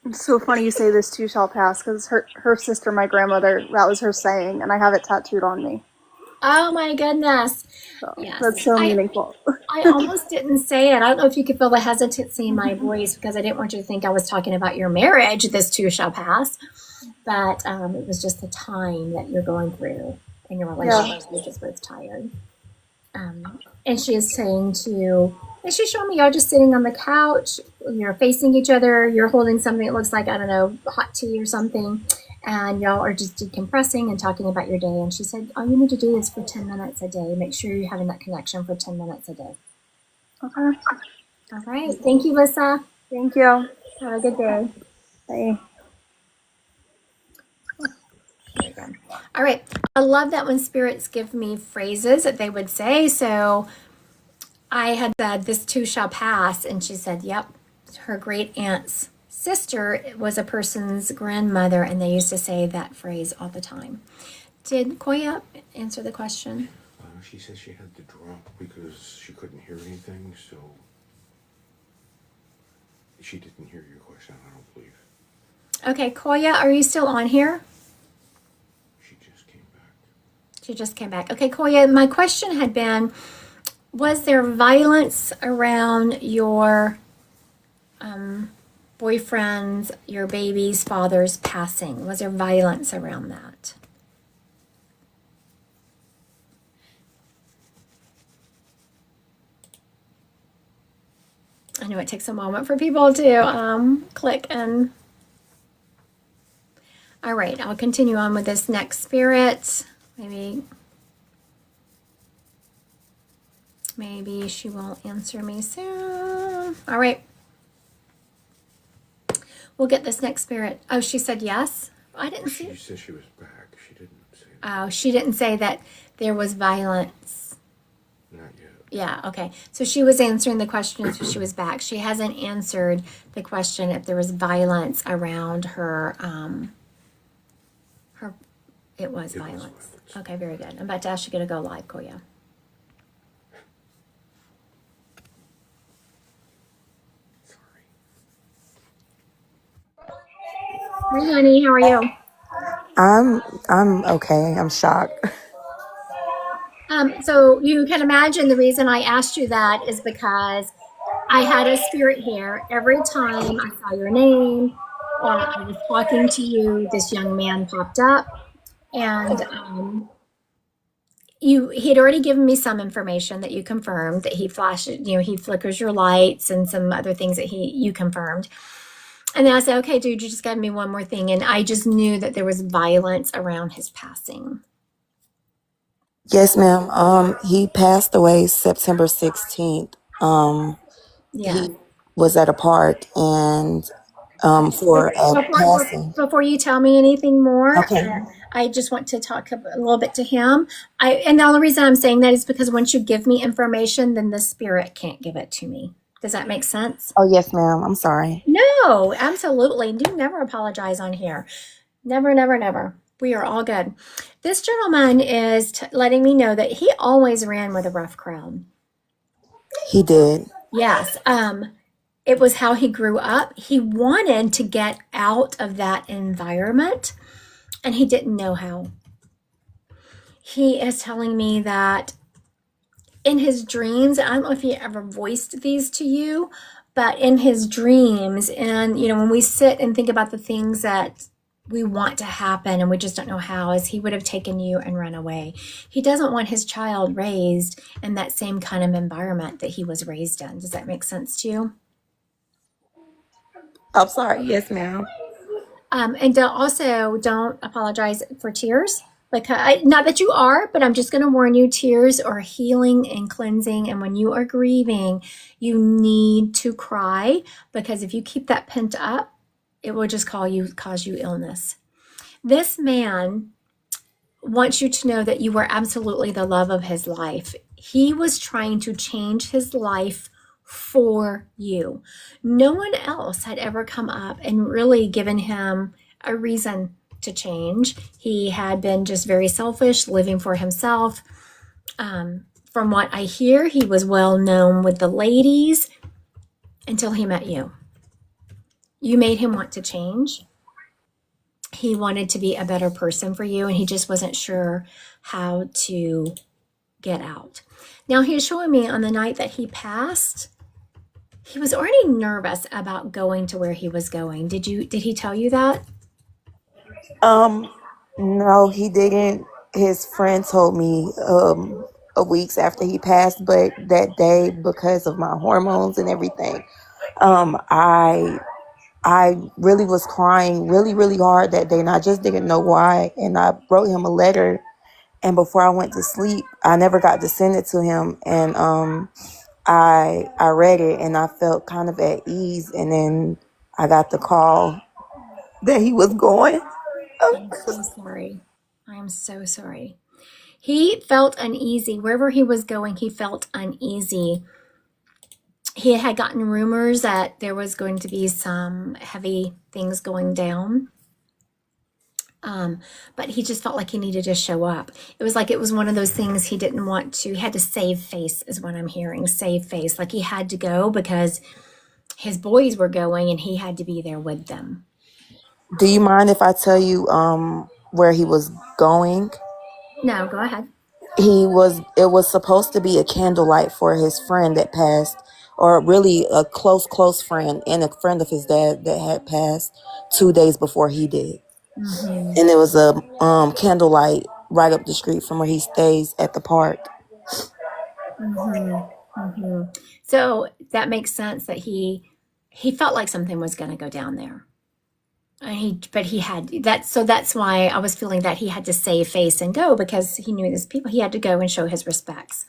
It's so funny you say this too shall pass, because her sister, my grandmother, that was her saying, and I have it tattooed on me. Oh my goodness. So Yes. that's so meaningful. I almost didn't say it. I don't know if you could feel the hesitancy in my voice because I didn't want you to think I was talking about your marriage. This too shall pass. But it was just the time that you're going through in your relationship. You're just both tired. And she is saying to you, and she's showing me y'all just sitting on the couch, you're facing each other, you're holding something that looks like, I don't know, hot tea or something, and y'all are just decompressing and talking about your day. And she said, all you need to do is for 10 minutes a day. Make sure you're having that connection for 10 minutes a day. Okay. All right. Thank you, Lisa. Thank you. Have a good day. Bye. There you go. All right. I love that when spirits give me phrases that they would say. So I had said, this too shall pass. And she said, yep. Her great aunt's sister was a person's grandmother, and they used to say that phrase all the time. Did Koya answer the question? She says she had to drop because she couldn't hear anything, so she didn't hear your question, I don't believe. Okay, Koya, are you still on here? She just came back. She just came back. Okay, Koya, my question had been, was there violence around your boyfriend's, your baby's father's passing? Was there violence around that? I know it takes a moment for people to click and... All right, I'll continue on with this next spirit. Maybe she won't answer me soon. All right. We'll get this next spirit. Oh, she said yes? I didn't see She it. said she was back. She didn't say that. Oh, she didn't say that there was violence. Not yet. Yeah, okay. So she was answering the question if she was back. She hasn't answered the question if there was violence around her. It was violence. Okay, very good. I'm about to ask you to go live, Koya. Sorry. Hi, honey. How are you? I'm okay. I'm shocked. So you can imagine the reason I asked you that is because I had a spirit here. Every time I saw your name or I was talking to you, this young man popped up. And he had already given me some information that you confirmed, that he flashes, he flickers your lights and some other things that you confirmed. And then I said, okay, dude, you just got me one more thing. And I just knew that there was violence around his passing. Yes, ma'am. He passed away September 16th. Yeah. He was at a park and for a passing. Before you tell me anything more, Okay. I just want to talk a little bit to him. And the only reason I'm saying that is because once you give me information, then the spirit can't give it to me. Does that make sense? Oh, yes, ma'am. I'm sorry. No, absolutely. You never apologize on here. Never, never, never. We are all good. This gentleman is letting me know that he always ran with a rough crowd. He did. Yes. It was how he grew up. He wanted to get out of that environment, and he didn't know how. He is telling me that in his dreams, I don't know if he ever voiced these to you, but in his dreams, and when we sit and think about the things that we want to happen and we just don't know how, is he would have taken you and run away. He doesn't want his child raised in that same kind of environment that he was raised in. Does that make sense to you? I'm sorry. Yes, ma'am. And don't apologize for tears. Because not that you are, but I'm just going to warn you, tears are healing and cleansing. And when you are grieving, you need to cry, because if you keep that pent up, it will just cause you illness. This man wants you to know that you were absolutely the love of his life. He was trying to change his life for you. No one else had ever come up and really given him a reason to change. He had been just very selfish, living for himself. From what I hear, he was well known with the ladies until he met you. You made him want to change. He wanted to be a better person for you, and he just wasn't sure how to get out. Now, he's showing me on the night that he passed, he was already nervous about going to where he was going. Did he tell you that? No, he didn't. His friend told me a weeks after he passed, but that day, because of my hormones and everything, I really was crying really, really hard that day, and I just didn't know why. And I wrote him a letter, and before I went to sleep, I never got to send it to him. And I read it, and I felt kind of at ease. And then I got the call that he was going. I'm so sorry. I'm so sorry. He felt uneasy. Wherever he was going, he felt uneasy. He had gotten rumors that there was going to be some heavy things going down. But he just felt like he needed to show up. It was like it was one of those things he didn't want to. He had to save face, is what I'm hearing. Save face. Like he had to go because his boys were going and he had to be there with them. Do you mind if I tell you where he was going? No, go ahead. It was supposed to be a candlelight for his friend that passed, or really a close friend and a friend of his dad that had passed 2 days before he did. Mm-hmm. And there was a candlelight right up the street from where he stays at the park. Mm-hmm. Mm-hmm. So that makes sense that he felt like something was going to go down there. But he had that, so that's why I was feeling that he had to save face and go, because he knew these people. He had to go and show his respects.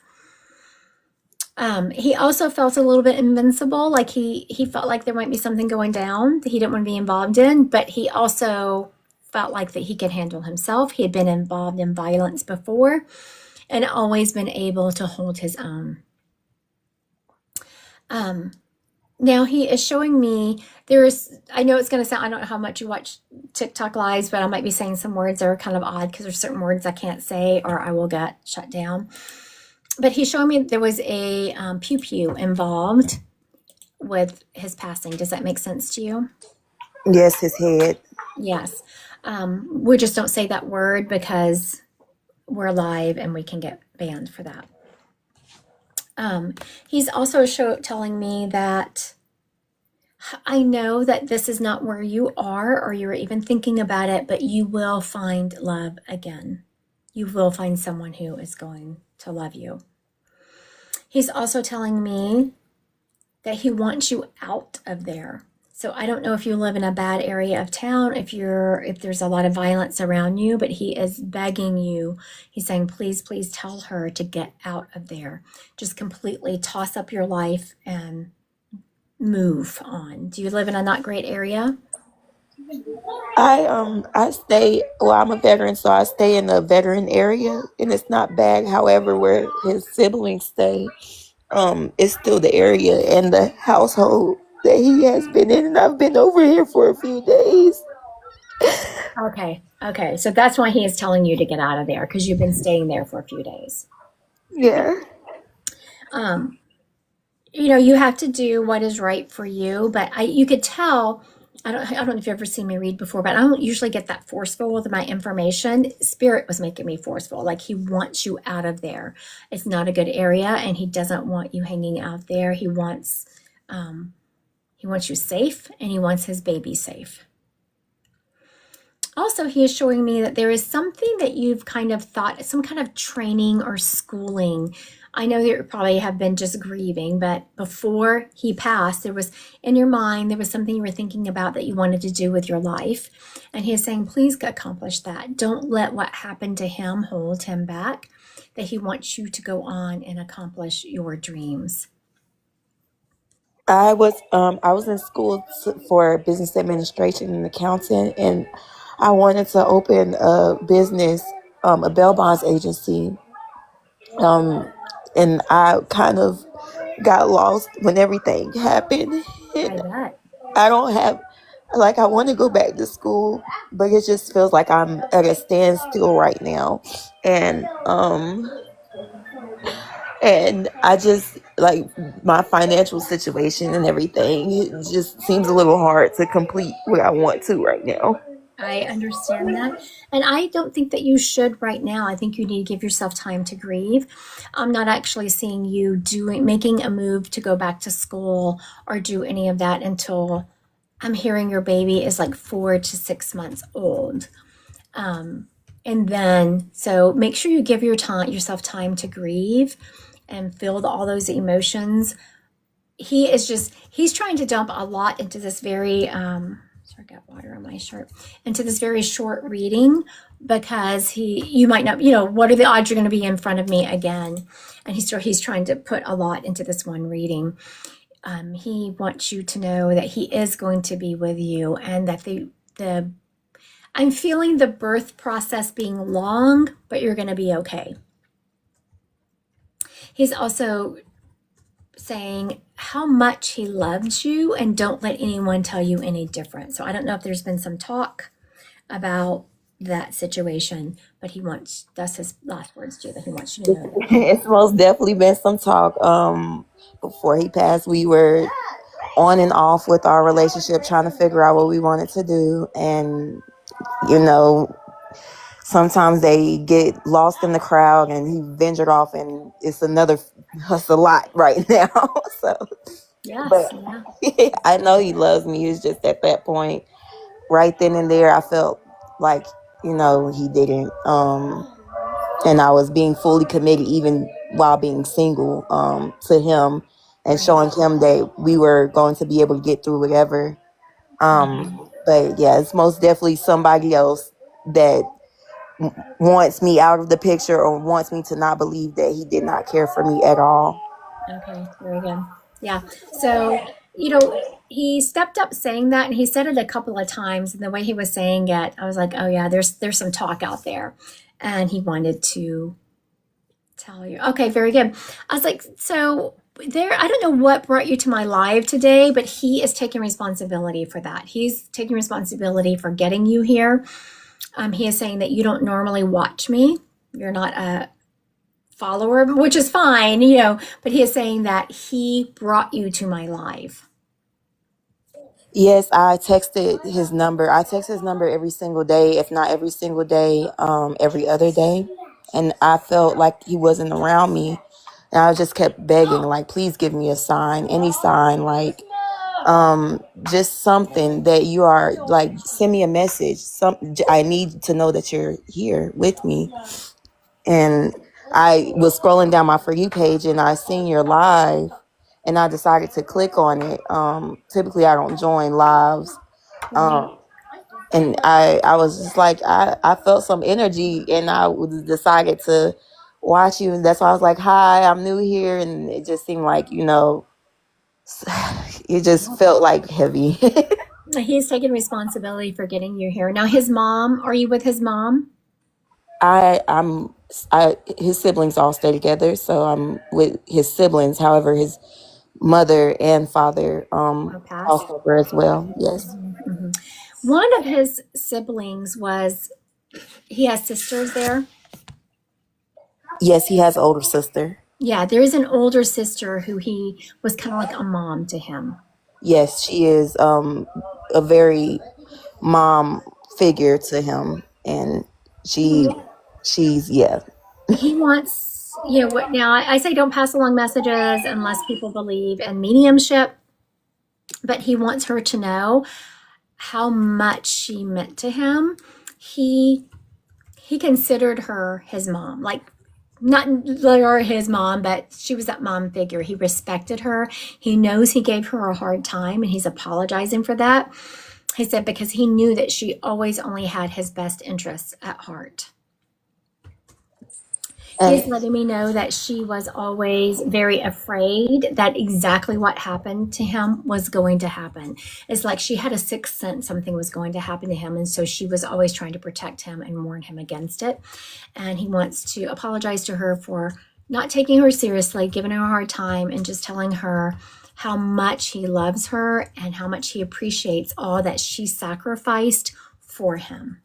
He also felt a little bit invincible, like he felt like there might be something going down that he didn't want to be involved in, but he also felt like that he could handle himself. He had been involved in violence before and always been able to hold his own. Now he is showing me I know it's going to sound, I don't know how much you watch TikTok lives, but I might be saying some words that are kind of odd because there's certain words I can't say or I will get shut down. But he's showing me that there was a pew-pew involved with his passing. Does that make sense to you? Yes, his head. Yes. We just don't say that word because we're live and we can get banned for that. He's also telling me that I know that this is not where you are or you're even thinking about it, but you will find love again. You will find someone who is going to love you. He's also telling me that he wants you out of there. So I don't know if you live in a bad area of town, if there's a lot of violence around you, but he is begging you. He's saying, please, please tell her to get out of there. Just completely toss up your life and move on. Do you live in a not great area? I stay, well, I'm a veteran, so I stay in the veteran area, and it's not bad. However, where his siblings stay, it's still the area and the household that he has been in, and I've been over here for a few days. Okay. So that's why he is telling you to get out of there, because you've been staying there for a few days. Yeah. You have to do what is right for you, but you could tell. I don't know if you've ever seen me read before, but I don't usually get that forceful with my information. Spirit was making me forceful. Like he wants you out of there. It's not a good area, and he doesn't want you hanging out there. He wants you safe, and he wants his baby safe. Also, he is showing me that there is something that you've kind of thought, some kind of training or schooling. I know that you probably have been just grieving, but before he passed, there was in your mind, there was something you were thinking about that you wanted to do with your life. And he is saying, please accomplish that. Don't let what happened to him hold him back, that he wants you to go on and accomplish your dreams. I was in school for business administration and accounting, and I wanted to open a business, a bail bonds agency. And and I kind of got lost when everything happened. I And bet. I don't have, like, I want to go back to school, but it just feels like I'm at a standstill right now. And and I just like my financial situation and everything. It just seems a little hard to complete what I want to right now. I understand that. And I don't think that you should right now. I think you need to give yourself time to grieve. I'm not actually seeing you making a move to go back to school or do any of that until I'm hearing your baby is like 4 to 6 months old. And then, so make sure you give yourself time to grieve and feel all those emotions. He's trying to dump a lot into this very, sorry, I got water on my shirt, into this very short reading because you might not, what are the odds you're going to be in front of me again? And he's trying to put a lot into this one reading. He wants you to know that he is going to be with you and that I'm feeling the birth process being long, but you're going to be okay. He's also saying how much he loves you and don't let anyone tell you any different. So I don't know if there's been some talk about that situation, but that's his last words to you, that he wants you to know that. It's most definitely been some talk. Before he passed, we were on and off with our relationship, trying to figure out what we wanted to do. And, sometimes they get lost in the crowd and he ventured off, and it's a lot right now. So, Yes, but yeah. I know he loves me. It's just at that point, right then and there, I felt like, he didn't. And I was being fully committed even while being single, to him and showing him that we were going to be able to get through whatever. But yeah, it's most definitely somebody else that wants me out of the picture or wants me to not believe that he did not care for me at all. Okay, very good. Yeah. So, he stepped up saying that, and he said it a couple of times, and the way he was saying it, I was like, oh yeah, there's some talk out there. And he wanted to tell you. Okay, very good. I was like, so I don't know what brought you to my live today, but he is taking responsibility for that. He's taking responsibility for getting you here. He is saying that you don't normally watch me. You're not a follower, which is fine, but he is saying that he brought you to my live. Yes, I texted his number. I text his number every single day, if not every single day, every other day. And I felt like he wasn't around me. And I just kept begging, like, please give me a sign, any sign, like, just something that you are, like, send me a message. I need to know that you're here with me. And I was scrolling down my For You page and I seen your live and I decided to click on it. Typically I don't join lives. And I was just like, I felt some energy and I decided to watch you. And that's why I was like, hi, I'm new here. And it just seemed like, it just felt like heavy. He's taking responsibility for getting you here. Now, are you with his mom? His siblings all stay together, so I'm with his siblings. However, his mother and father also were as well. Yes. Mm-hmm. One of his siblings he has sisters there. Yes, he has an older sister. Yeah, there is an older sister who he was kind of like a mom to him. Yes, she is a very mom figure to him, and she's yeah. He wants, now I say don't pass along messages unless people believe in mediumship, but he wants her to know how much she meant to him. He considered her his mom, like not his mom, but she was that mom figure. He respected her. He knows he gave her a hard time and he's apologizing for that. He said because he knew that she always only had his best interests at heart. He's letting me know that she was always very afraid that exactly what happened to him was going to happen. It's like she had a sixth sense something was going to happen to him. And so she was always trying to protect him and warn him against it. And he wants to apologize to her for not taking her seriously, giving her a hard time, and just telling her how much he loves her and how much he appreciates all that she sacrificed for him.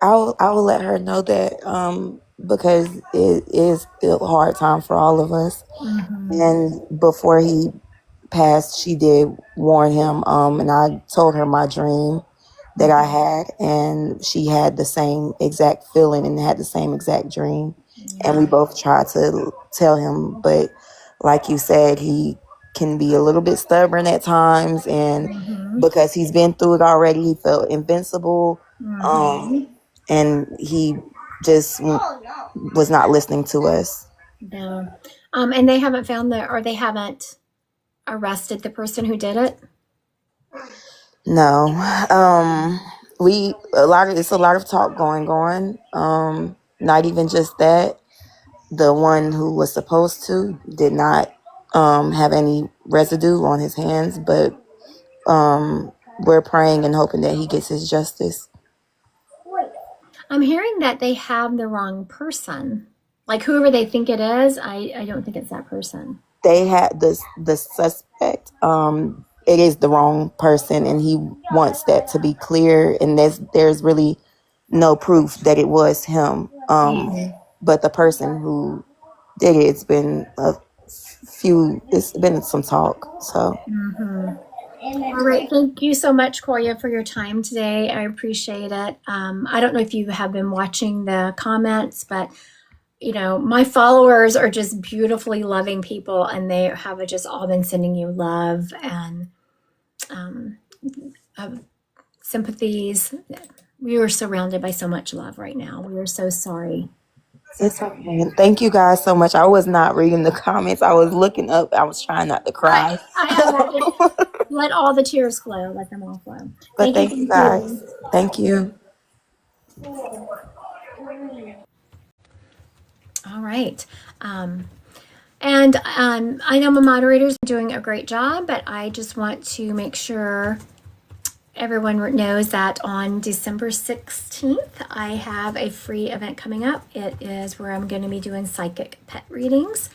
I will let her know that because it is a hard time for all of us. And before he passed, she did warn him, and I told her my dream that I had, and she had the same exact feeling and had the same exact dream. And we both tried to tell him, but like you said, he can be a little bit stubborn at times, and because he's been through it already, he felt invincible. And he just was not listening to us. Yeah. And they haven't found they haven't arrested the person who did it? No. It's a lot of talk going on. Not even just that. The one who was supposed to did not have any residue on his hands, but we're praying and hoping that he gets his justice. I'm hearing that they have the wrong person. Like whoever they think it is, I don't think it's that person. They had the suspect. It is the wrong person, and he wants that to be clear. And there's really no proof that it was him. But the person who did it, it's been some talk. So. All right. Thank you so much, Koya, for your time today. I appreciate it. I don't know if you have been watching the comments, but my followers are just beautifully loving people, and they have just all been sending you love and sympathies. We are surrounded by so much love right now. We are so sorry. It's okay. And thank you guys so much. I was not reading the comments. I was looking up. I was trying not to cry. Let all the tears flow. Let them all flow. But thank you guys. Thank you. All right. And I know my moderators are doing a great job, but I just want to make sure everyone knows that on December 16th, I have a free event coming up. It is where I'm going to be doing psychic pet readings.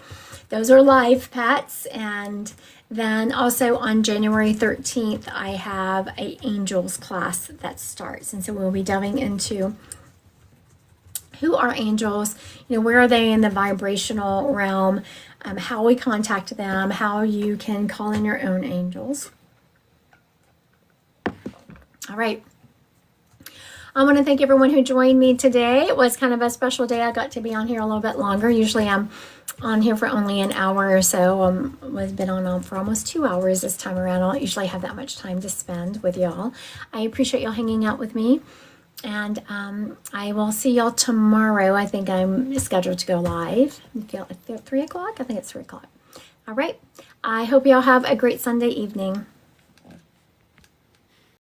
Those are live pets. And then also on January 13th, I have an angels class that starts. And so we'll be delving into who are angels, where are they in the vibrational realm, how we contact them, how you can call in your own angels. All right. I want to thank everyone who joined me today. It was kind of a special day. I got to be on here a little bit longer. Usually I'm on here for only an hour or so. I've been on for almost 2 hours this time around. I don't usually have that much time to spend with y'all. I appreciate y'all hanging out with me. And I will see y'all tomorrow. I think I'm scheduled to go live. At 3 o'clock? I think it's 3 o'clock. All right. I hope y'all have a great Sunday evening.